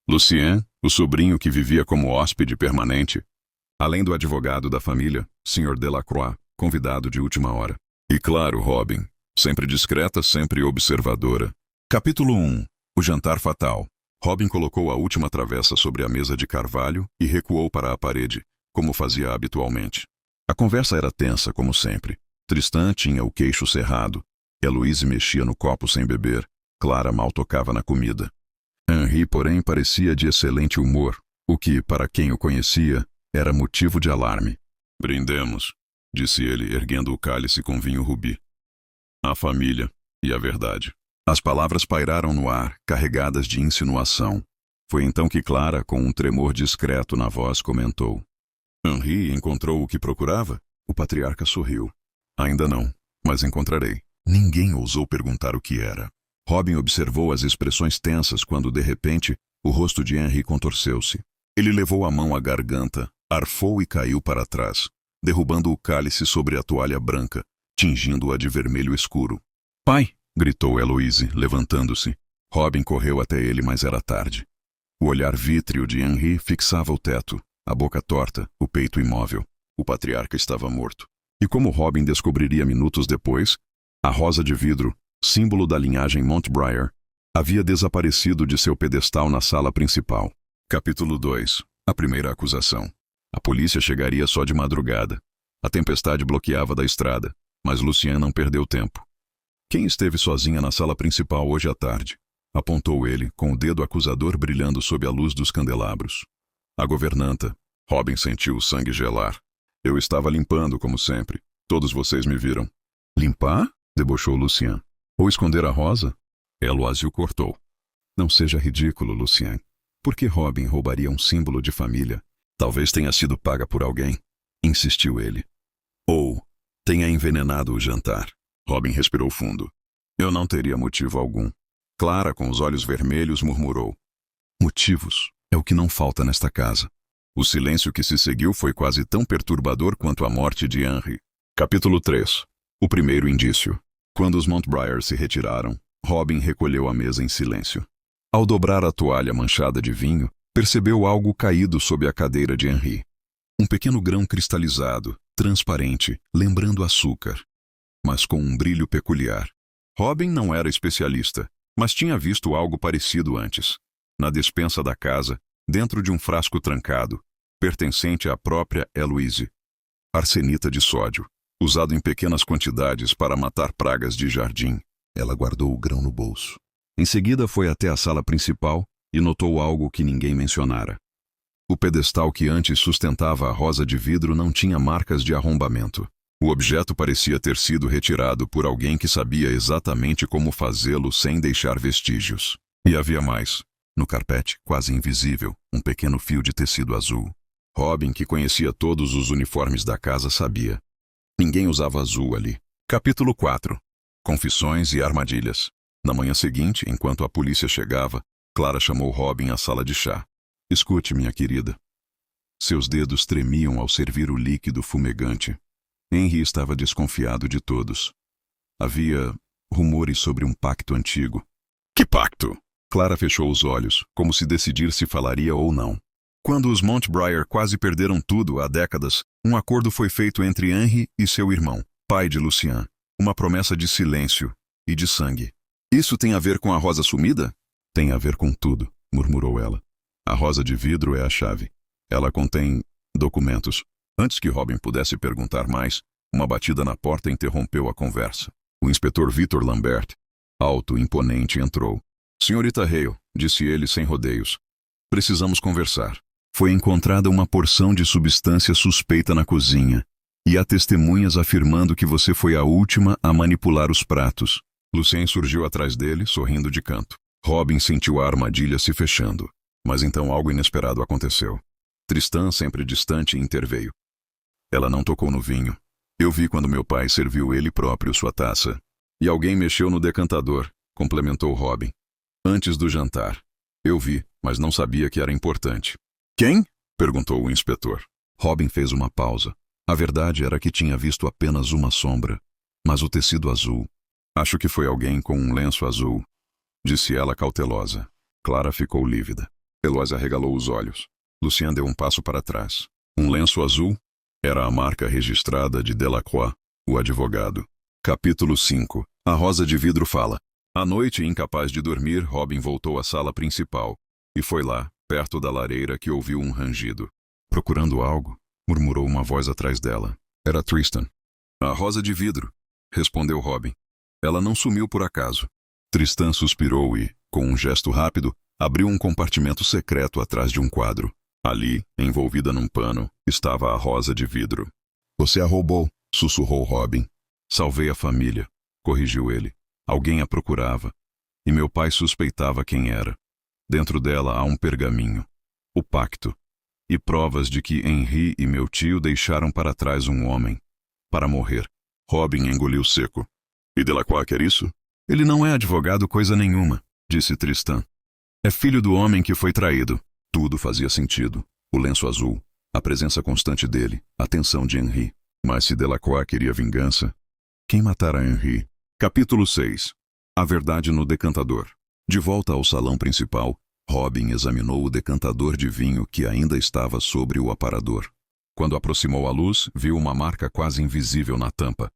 Lucien, o sobrinho que vivia como hóspede permanente. Além do advogado da família, Sr. Delacroix, convidado de última hora. E claro, Robin, sempre discreta, sempre observadora. Capítulo 1. O jantar fatal. Robin colocou a última travessa sobre a mesa de carvalho e recuou para a parede, como fazia habitualmente. A conversa era tensa, como sempre. Tristan tinha o queixo cerrado. Eloise mexia no copo sem beber. Clara mal tocava na comida. Henri, porém, parecia de excelente humor, o que, para quem o conhecia, era motivo de alarme. Brindemos, disse ele, erguendo o cálice com vinho rubi. A família e a verdade. As palavras pairaram no ar, carregadas de insinuação. Foi então que Clara, com um tremor discreto na voz, comentou. Henri encontrou o que procurava? O patriarca sorriu. Ainda não, mas encontrarei. Ninguém ousou perguntar o que era. Robin observou as expressões tensas quando, de repente, o rosto de Henri contorceu-se. Ele levou a mão à garganta, arfou e caiu para trás, derrubando o cálice sobre a toalha branca, tingindo-a de vermelho escuro. Pai! Gritou Eloise, levantando-se. Robin correu até ele, mas era tarde. O olhar vítreo de Henri fixava o teto, a boca torta, o peito imóvel. O patriarca estava morto. E como Robin descobriria minutos depois, a rosa de vidro, símbolo da linhagem Montbriard, havia desaparecido de seu pedestal na sala principal. Capítulo 2. A primeira acusação. A polícia chegaria só de madrugada. A tempestade bloqueava da estrada, mas Lucien não perdeu tempo. Quem esteve sozinha na sala principal hoje à tarde? Apontou ele, com o dedo acusador brilhando sob a luz dos candelabros. A governanta. Robin sentiu o sangue gelar. Eu estava limpando, como sempre. Todos vocês me viram. Limpar? Debochou Lucien. Ou esconder a rosa? Eloise o cortou. Não seja ridículo, Lucien. Por que Robin roubaria um símbolo de família? Talvez tenha sido paga por alguém, insistiu ele. Ou tenha envenenado o jantar. Robin respirou fundo. Eu não teria motivo algum. Clara, com os olhos vermelhos, murmurou. Motivos é o que não falta nesta casa. O silêncio que se seguiu foi quase tão perturbador quanto a morte de Henri. Capítulo 3. O primeiro indício. Quando os Montbriard se retiraram, Robin recolheu a mesa em silêncio. Ao dobrar a toalha manchada de vinho, percebeu algo caído sob a cadeira de Henri. Um pequeno grão cristalizado, transparente, lembrando açúcar, mas com um brilho peculiar. Robin não era especialista, mas tinha visto algo parecido antes. Na despensa da casa, dentro de um frasco trancado, pertencente à própria Eloise. Arsenita de sódio, usado em pequenas quantidades para matar pragas de jardim. Ela guardou o grão no bolso. Em seguida foi até a sala principal e notou algo que ninguém mencionara. O pedestal que antes sustentava a rosa de vidro não tinha marcas de arrombamento. O objeto parecia ter sido retirado por alguém que sabia exatamente como fazê-lo sem deixar vestígios. E havia mais. No carpete, quase invisível, um pequeno fio de tecido azul. Robin, que conhecia todos os uniformes da casa, sabia. Ninguém usava azul ali. Capítulo 4. Confissões e armadilhas. Na manhã seguinte, enquanto a polícia chegava, Clara chamou Robin à sala de chá. Escute, minha querida. Seus dedos tremiam ao servir o líquido fumegante. Henri estava desconfiado de todos. Havia rumores sobre um pacto antigo. Que pacto? Clara fechou os olhos, como se decidir se falaria ou não. Quando os Montbriard quase perderam tudo há décadas, um acordo foi feito entre Henri e seu irmão, pai de Lucien. Uma promessa de silêncio e de sangue. Isso tem a ver com a rosa sumida? Tem a ver com tudo, murmurou ela. A rosa de vidro é a chave. Ela contém documentos. Antes que Robin pudesse perguntar mais, uma batida na porta interrompeu a conversa. O inspetor Victor Lambert, alto e imponente, entrou. Senhorita Hale, disse ele sem rodeios. Precisamos conversar. Foi encontrada uma porção de substância suspeita na cozinha, e há testemunhas afirmando que você foi a última a manipular os pratos. Lucien surgiu atrás dele, sorrindo de canto. Robin sentiu a armadilha se fechando. Mas então algo inesperado aconteceu. Tristan, sempre distante, interveio. Ela não tocou no vinho. Eu vi quando meu pai serviu ele próprio sua taça. E alguém mexeu no decantador, complementou Robin. Antes do jantar. Eu vi, mas não sabia que era importante. Quem? Perguntou o inspetor. Robin fez uma pausa. A verdade era que tinha visto apenas uma sombra, mas o tecido azul. Acho que foi alguém com um lenço azul, disse ela cautelosa. Clara ficou lívida. Eloise arregalou os olhos. Lucien deu um passo para trás. Um lenço azul? Era a marca registrada de Delacroix, o advogado. Capítulo 5. A rosa de vidro fala. À noite, incapaz de dormir, Robin voltou à sala principal. E foi lá, perto da lareira, que ouviu um rangido. Procurando algo, murmurou uma voz atrás dela. Era Tristan. A rosa de vidro, respondeu Robin. Ela não sumiu por acaso. Tristan suspirou e, com um gesto rápido, abriu um compartimento secreto atrás de um quadro. Ali, envolvida num pano, estava a rosa de vidro. Você a roubou, sussurrou Robin. Salvei a família, corrigiu ele. Alguém a procurava. E meu pai suspeitava quem era. Dentro dela há um pergaminho. O pacto. E provas de que Henri e meu tio deixaram para trás um homem. Para morrer. Robin engoliu seco. E Delacroix quer isso? Ele não é advogado coisa nenhuma, disse Tristan. É filho do homem que foi traído. Tudo fazia sentido. O lenço azul, a presença constante dele, a tensão de Henri. Mas se Delacroix queria vingança, quem matara Henri? Capítulo 6. A verdade no decantador. De volta ao salão principal, Robin examinou o decantador de vinho que ainda estava sobre o aparador. Quando aproximou a luz, viu uma marca quase invisível na tampa.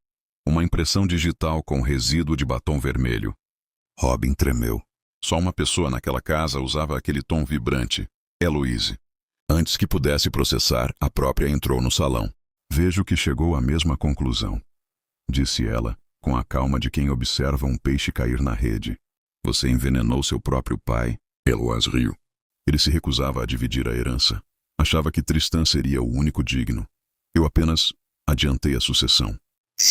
Uma impressão digital com resíduo de batom vermelho. Robin tremeu. Só uma pessoa naquela casa usava aquele tom vibrante. Eloise. Antes que pudesse processar, a própria entrou no salão. Vejo que chegou à mesma conclusão, disse ela, com a calma de quem observa um peixe cair na rede. Você envenenou seu próprio pai? Eloise riu. Ele se recusava a dividir a herança. Achava que Tristan seria o único digno. Eu apenas adiantei a sucessão.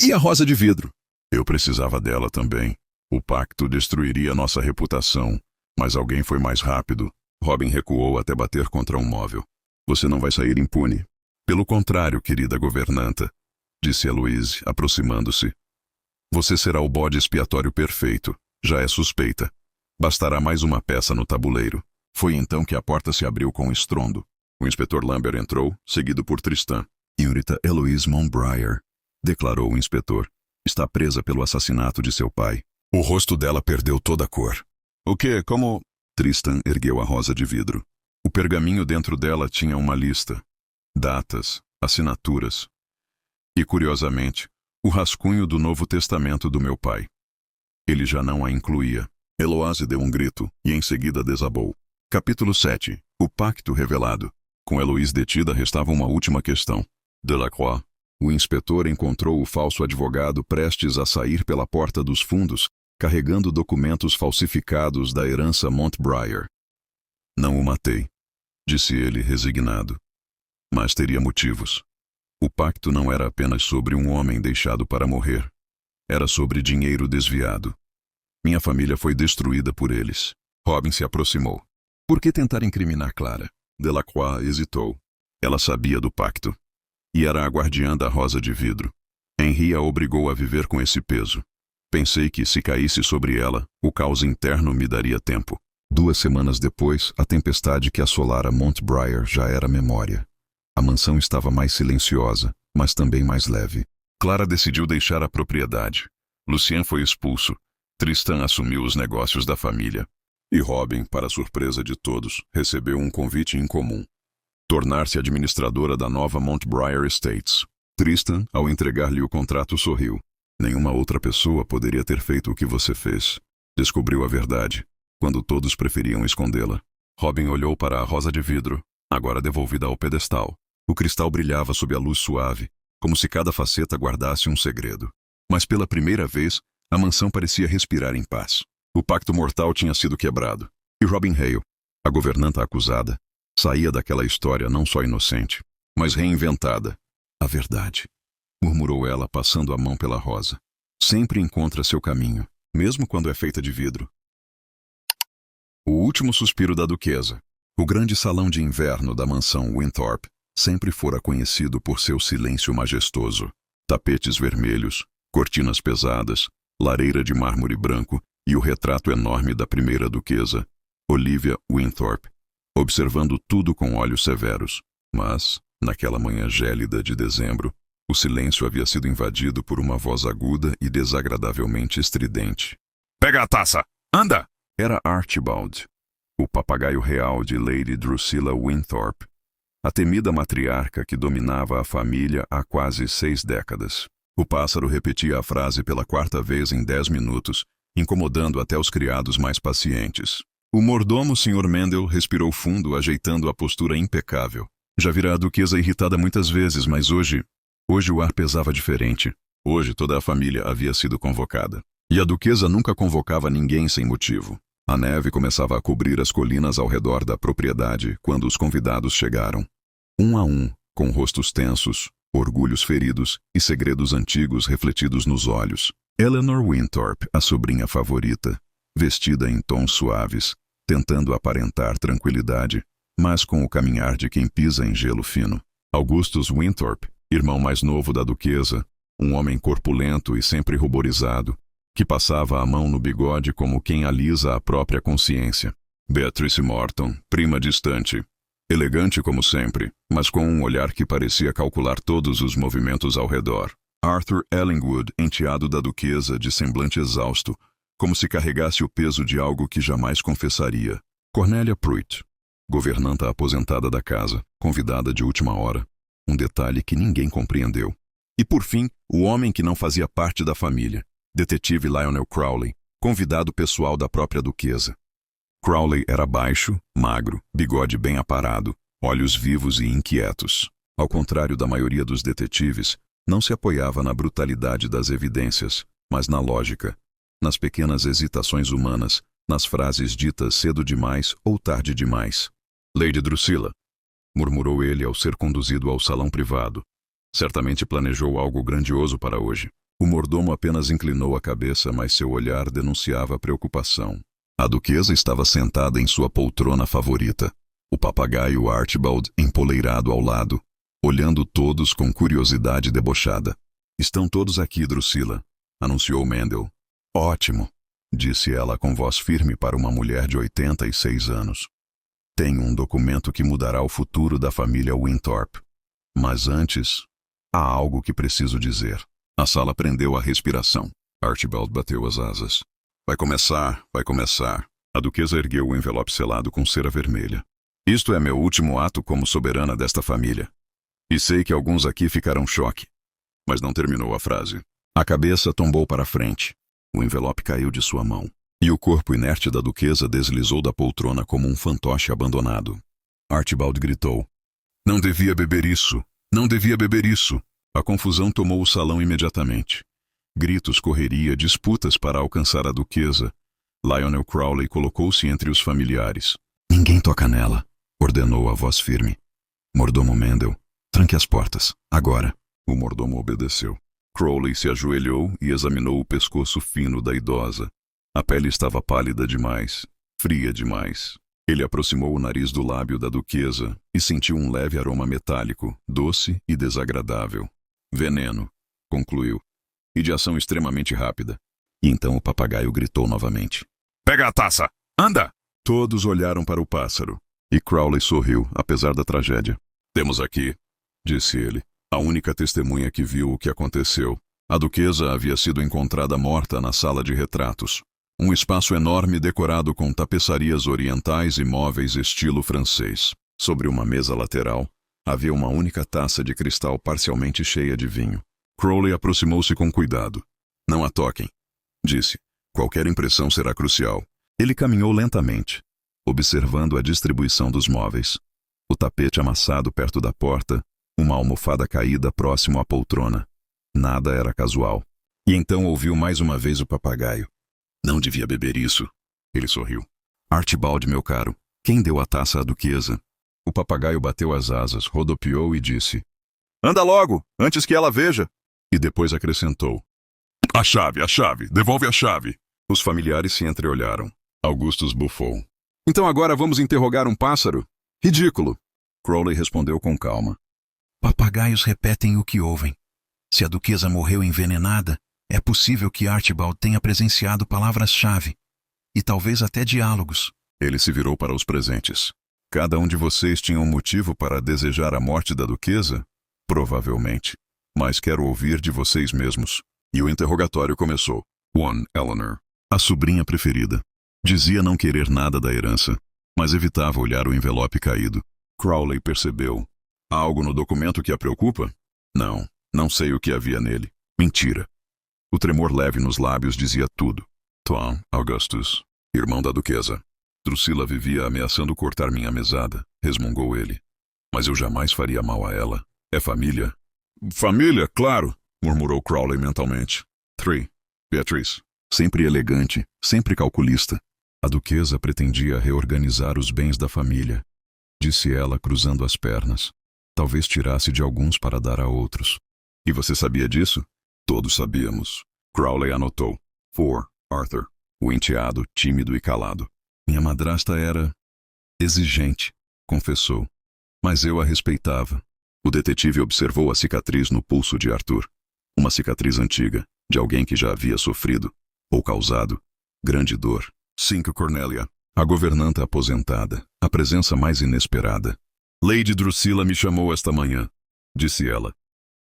E a rosa de vidro? Eu precisava dela também. O pacto destruiria nossa reputação, mas alguém foi mais rápido. Robin recuou até bater contra um móvel. Você não vai sair impune. Pelo contrário, querida governanta, disse Eloise, aproximando-se. Você será o bode expiatório perfeito. Já é suspeita. Bastará mais uma peça no tabuleiro. Foi então que a porta se abriu com estrondo. O inspetor Lambert entrou, seguido por Tristan. Senhorita Eloise Montbriar, declarou o inspetor. Está presa pelo assassinato de seu pai. O rosto dela perdeu toda a cor. O quê? Como... Tristan ergueu a rosa de vidro. O pergaminho dentro dela tinha uma lista. Datas, assinaturas. E, curiosamente, o rascunho do Novo Testamento do meu pai. Ele já não a incluía. Eloise deu um grito e em seguida desabou. Capítulo 7. O pacto revelado. Com Eloise detida, restava uma última questão. Delacroix. O inspetor encontrou o falso advogado prestes a sair pela porta dos fundos, carregando documentos falsificados da herança Montbriar. Não o matei, disse ele resignado. Mas teria motivos. O pacto não era apenas sobre um homem deixado para morrer. Era sobre dinheiro desviado. Minha família foi destruída por eles. Robin se aproximou. Por que tentar incriminar Clara? Delacroix hesitou. Ela sabia do pacto. E era a guardiã da rosa de vidro. Henri a obrigou a viver com esse peso. Pensei que, se caísse sobre ela, o caos interno me daria tempo. 2 semanas depois, a tempestade que assolara Montbriar já era memória. A mansão estava mais silenciosa, mas também mais leve. Clara decidiu deixar a propriedade. Lucien foi expulso. Tristan assumiu os negócios da família. E Robin, para surpresa de todos, recebeu um convite incomum. Tornar-se administradora da nova Montbriar Estates. Tristan, ao entregar-lhe o contrato, sorriu. Nenhuma outra pessoa poderia ter feito o que você fez. Descobriu a verdade, quando todos preferiam escondê-la. Robin olhou para a rosa de vidro, agora devolvida ao pedestal. O cristal brilhava sob a luz suave, como se cada faceta guardasse um segredo. Mas pela primeira vez, a mansão parecia respirar em paz. O pacto mortal tinha sido quebrado. E Robin Hale, a governanta acusada, saía daquela história não só inocente, mas reinventada. A verdade, murmurou ela, passando a mão pela rosa. Sempre encontra seu caminho, mesmo quando é feita de vidro. O último suspiro da duquesa. O grande salão de inverno da mansão Winthorpe sempre fora conhecido por seu silêncio majestoso. Tapetes vermelhos, cortinas pesadas, lareira de mármore branco e o retrato enorme da primeira duquesa, Olivia Winthorpe, observando tudo com olhos severos. Mas, naquela manhã gélida de dezembro, o silêncio havia sido invadido por uma voz aguda e desagradavelmente estridente. Pega a taça! Anda! Era Archibald, o papagaio real de Lady Drusilla Winthorpe, a temida matriarca que dominava a família há quase 6 décadas. O pássaro repetia a frase pela 4ª vez em 10 minutos, incomodando até os criados mais pacientes. O mordomo Sr. Mendel respirou fundo, ajeitando a postura impecável. Já vira a duquesa irritada muitas vezes, mas hoje o ar pesava diferente. Hoje toda a família havia sido convocada. E a duquesa nunca convocava ninguém sem motivo. A neve começava a cobrir as colinas ao redor da propriedade quando os convidados chegaram. Um a um, com rostos tensos, orgulhos feridos e segredos antigos refletidos nos olhos. Eleanor Winthorpe, a sobrinha favorita, vestida em tons suaves, tentando aparentar tranquilidade, mas com o caminhar de quem pisa em gelo fino. Augustus Winthorpe, irmão mais novo da duquesa, um homem corpulento e sempre ruborizado, que passava a mão no bigode como quem alisa a própria consciência. Beatrice Morton, prima distante, elegante como sempre, mas com um olhar que parecia calcular todos os movimentos ao redor. Arthur Ellingwood, enteado da duquesa, de semblante exausto, como se carregasse o peso de algo que jamais confessaria. Cornélia Pruitt, governanta aposentada da casa, convidada de última hora, um detalhe que ninguém compreendeu. E por fim, o homem que não fazia parte da família, detetive Lionel Crowley, convidado pessoal da própria duquesa. Crowley era baixo, magro, bigode bem aparado, olhos vivos e inquietos. Ao contrário da maioria dos detetives, não se apoiava na brutalidade das evidências, mas na lógica, nas pequenas hesitações humanas, nas frases ditas cedo demais ou tarde demais. Lady Drusilla, murmurou ele ao ser conduzido ao salão privado. Certamente planejou algo grandioso para hoje. O mordomo apenas inclinou a cabeça, mas seu olhar denunciava preocupação. A duquesa estava sentada em sua poltrona favorita, o papagaio Archibald empoleirado ao lado, olhando todos com curiosidade debochada. Estão todos aqui, Drusilla, anunciou Mendel. Ótimo, disse ela com voz firme para uma mulher de 86 anos. Tenho um documento que mudará o futuro da família Winthorpe. Mas antes, há algo que preciso dizer. A sala prendeu a respiração. Archibald bateu as asas. Vai começar. A duquesa ergueu o envelope selado com cera vermelha. Isto é meu último ato como soberana desta família. E sei que alguns aqui ficarão choque. Mas não terminou a frase. A cabeça tombou para frente. O envelope caiu de sua mão. E o corpo inerte da duquesa deslizou da poltrona como um fantoche abandonado. Archibald gritou. Não devia beber isso! Não devia beber isso! A confusão tomou o salão imediatamente. Gritos, correria, disputas para alcançar a duquesa. Lionel Crowley colocou-se entre os familiares. Ninguém toca nela, ordenou a voz firme. Mordomo Mendel, tranque as portas, agora. O mordomo obedeceu. Crowley se ajoelhou e examinou o pescoço fino da idosa. A pele estava pálida demais, fria demais. Ele aproximou o nariz do lábio da duquesa e sentiu um leve aroma metálico, doce e desagradável. Veneno, concluiu, e de ação extremamente rápida. E então o papagaio gritou novamente. Pega a taça! Anda! Todos olharam para o pássaro, e Crowley sorriu, apesar da tragédia. Temos aqui, disse ele, a única testemunha que viu o que aconteceu. A duquesa havia sido encontrada morta na sala de retratos. Um espaço enorme decorado com tapeçarias orientais e móveis estilo francês. Sobre uma mesa lateral, havia uma única taça de cristal parcialmente cheia de vinho. Crowley aproximou-se com cuidado. Não a toquem, disse. Qualquer impressão será crucial. Ele caminhou lentamente, observando a distribuição dos móveis. O tapete amassado perto da porta, uma almofada caída próximo à poltrona. Nada era casual. E então ouviu mais uma vez o papagaio. Não devia beber isso. Ele sorriu. Archibald, meu caro, quem deu a taça à duquesa? O papagaio bateu as asas, rodopiou e disse. Anda logo, antes que ela veja. E depois acrescentou. A chave, devolve a chave. Os familiares se entreolharam. Augustus bufou. Então agora vamos interrogar um pássaro? Ridículo. Crowley respondeu com calma. Papagaios repetem o que ouvem. Se a duquesa morreu envenenada, é possível que Archibald tenha presenciado palavras-chave, e talvez até diálogos. Ele se virou para os presentes. Cada um de vocês tinha um motivo para desejar a morte da duquesa? Provavelmente. Mas quero ouvir de vocês mesmos. E o interrogatório começou. 1. Eleanor, a sobrinha preferida. Dizia não querer nada da herança, mas evitava olhar o envelope caído. Crowley percebeu. Há algo no documento que a preocupa? Não sei o que havia nele. Mentira. O tremor leve nos lábios dizia tudo. Tom Augustus, irmão da duquesa. Drusilla vivia ameaçando cortar minha mesada, resmungou ele. Mas eu jamais faria mal a ela. É família? Família, claro, murmurou Crowley mentalmente. 3. Beatriz, sempre elegante, sempre calculista. A duquesa pretendia reorganizar os bens da família, disse ela cruzando as pernas. Talvez tirasse de alguns para dar a outros. E você sabia disso? Todos sabíamos. Crowley anotou. 4. Arthur, o enteado, tímido e calado. Minha madrasta era exigente, confessou. Mas eu a respeitava. O detetive observou a cicatriz no pulso de Arthur. Uma cicatriz antiga, de alguém que já havia sofrido, ou causado, grande dor. 5. Cornélia, a governanta aposentada, a presença mais inesperada. Lady Drusilla me chamou esta manhã, disse ela.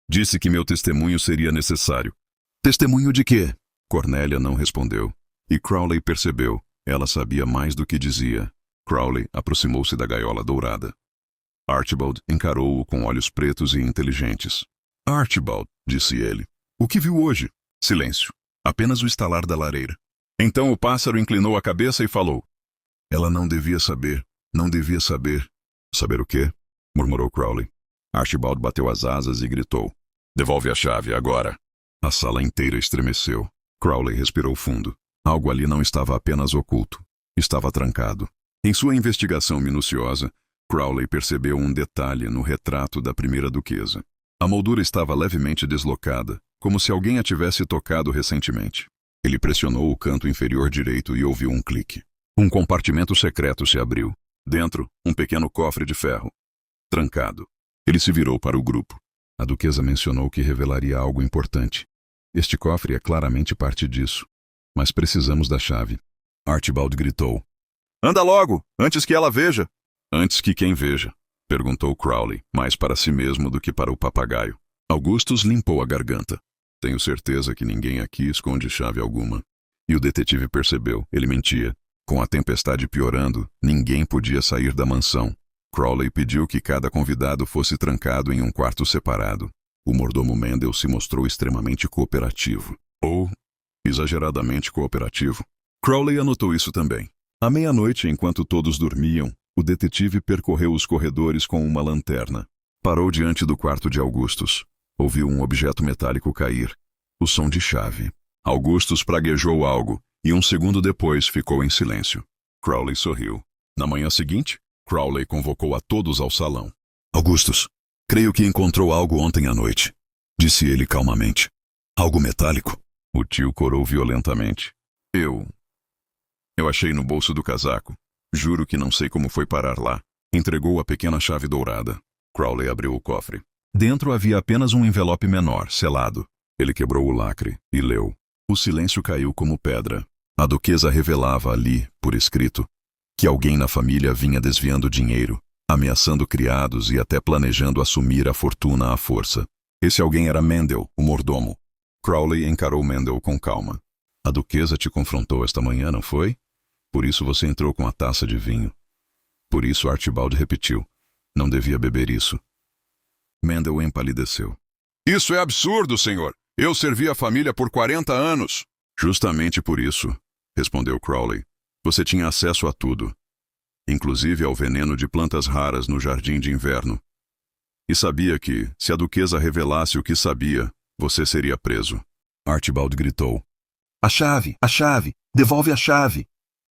Disse que meu testemunho seria necessário. Testemunho de quê? Cornélia não respondeu. E Crowley percebeu. Ela sabia mais do que dizia. Crowley aproximou-se da gaiola dourada. Archibald encarou-o com olhos pretos e inteligentes. Archibald, disse ele. O que viu hoje? Silêncio. Apenas o estalar da lareira. Então o pássaro inclinou a cabeça e falou. Ela não devia saber. Não devia saber. Saber o quê? Murmurou Crowley. Archibald bateu as asas e gritou. Devolve a chave, agora. A sala inteira estremeceu. Crowley respirou fundo. Algo ali não estava apenas oculto. Estava trancado. Em sua investigação minuciosa, Crowley percebeu um detalhe no retrato da primeira duquesa. A moldura estava levemente deslocada, como se alguém a tivesse tocado recentemente. Ele pressionou o canto inferior direito e ouviu um clique. Um compartimento secreto se abriu. Dentro, um pequeno cofre de ferro. Trancado. Ele se virou para o grupo. A duquesa mencionou que revelaria algo importante. Este cofre é claramente parte disso. Mas precisamos da chave. Archibald gritou. Anda logo, antes que ela veja. Antes que quem veja? Perguntou Crowley, mais para si mesmo do que para o papagaio. Augustus limpou a garganta. Tenho certeza que ninguém aqui esconde chave alguma. E o detetive percebeu, ele mentia. Com a tempestade piorando, ninguém podia sair da mansão. Crowley pediu que cada convidado fosse trancado em um quarto separado. O mordomo Mendel se mostrou extremamente cooperativo. Ou exageradamente cooperativo. Crowley anotou isso também. À meia-noite, enquanto todos dormiam, o detetive percorreu os corredores com uma lanterna. Parou diante do quarto de Augustus. Ouviu um objeto metálico cair. O som de chave. Augustus praguejou algo, e um segundo depois ficou em silêncio. Crowley sorriu. Na manhã seguinte, Crowley convocou a todos ao salão. Augustus, creio que encontrou algo ontem à noite, disse ele calmamente. Algo metálico? O tio corou violentamente. Eu achei no bolso do casaco. Juro que não sei como foi parar lá. Entregou a pequena chave dourada. Crowley abriu o cofre. Dentro havia apenas um envelope menor, selado. Ele quebrou o lacre e leu. O silêncio caiu como pedra. A duquesa revelava ali, por escrito, que alguém na família vinha desviando dinheiro, ameaçando criados e até planejando assumir a fortuna à força. Esse alguém era Mendel, o mordomo. Crowley encarou Mendel com calma. A duquesa te confrontou esta manhã, não foi? Por isso você entrou com a taça de vinho. Por isso Archibald repetiu. Não devia beber isso. Mendel empalideceu. Isso é absurdo, senhor. Eu servi a família por 40 anos. Justamente por isso, respondeu Crowley. Você tinha acesso a tudo. Inclusive ao veneno de plantas raras no jardim de inverno. E sabia que, se a duquesa revelasse o que sabia, você seria preso. Archibald gritou. A chave! A chave! Devolve a chave!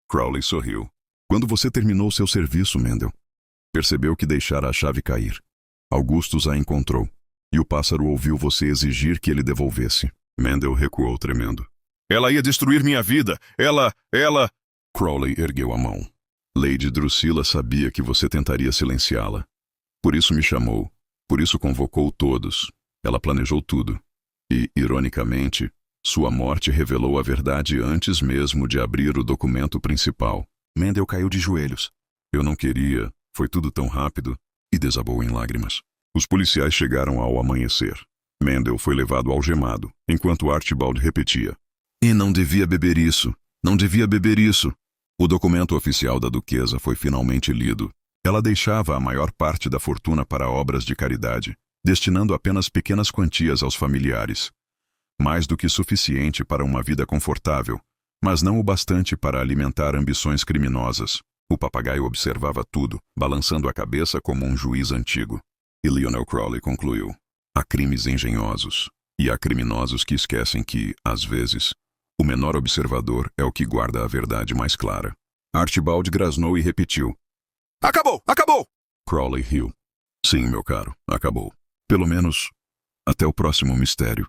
Crowley sorriu. Quando você terminou seu serviço, Mendel, percebeu que deixara a chave cair. Augustus a encontrou, e o pássaro ouviu você exigir que ele devolvesse. Mendel recuou tremendo. Ela ia destruir minha vida! Ela... Crowley ergueu a mão. Lady Drusilla sabia que você tentaria silenciá-la. Por isso me chamou. Por isso convocou todos. Ela planejou tudo. E, ironicamente, sua morte revelou a verdade antes mesmo de abrir o documento principal. Mendel caiu de joelhos. Eu não queria, foi tudo tão rápido, e desabou em lágrimas. Os policiais chegaram ao amanhecer. Mendel foi levado algemado, enquanto Archibald repetia: "E não devia beber isso, não devia beber isso." O documento oficial da duquesa foi finalmente lido. Ela deixava a maior parte da fortuna para obras de caridade, destinando apenas pequenas quantias aos familiares. Mais do que suficiente para uma vida confortável, mas não o bastante para alimentar ambições criminosas. O papagaio observava tudo, balançando a cabeça como um juiz antigo. E Lionel Crawley concluiu: há crimes engenhosos, e há criminosos que esquecem que, às vezes, o menor observador é o que guarda a verdade mais clara. Archibald grasnou e repetiu: "Acabou! Acabou!" Crawley riu. "Sim, meu caro, acabou. Pelo menos, até o próximo mistério."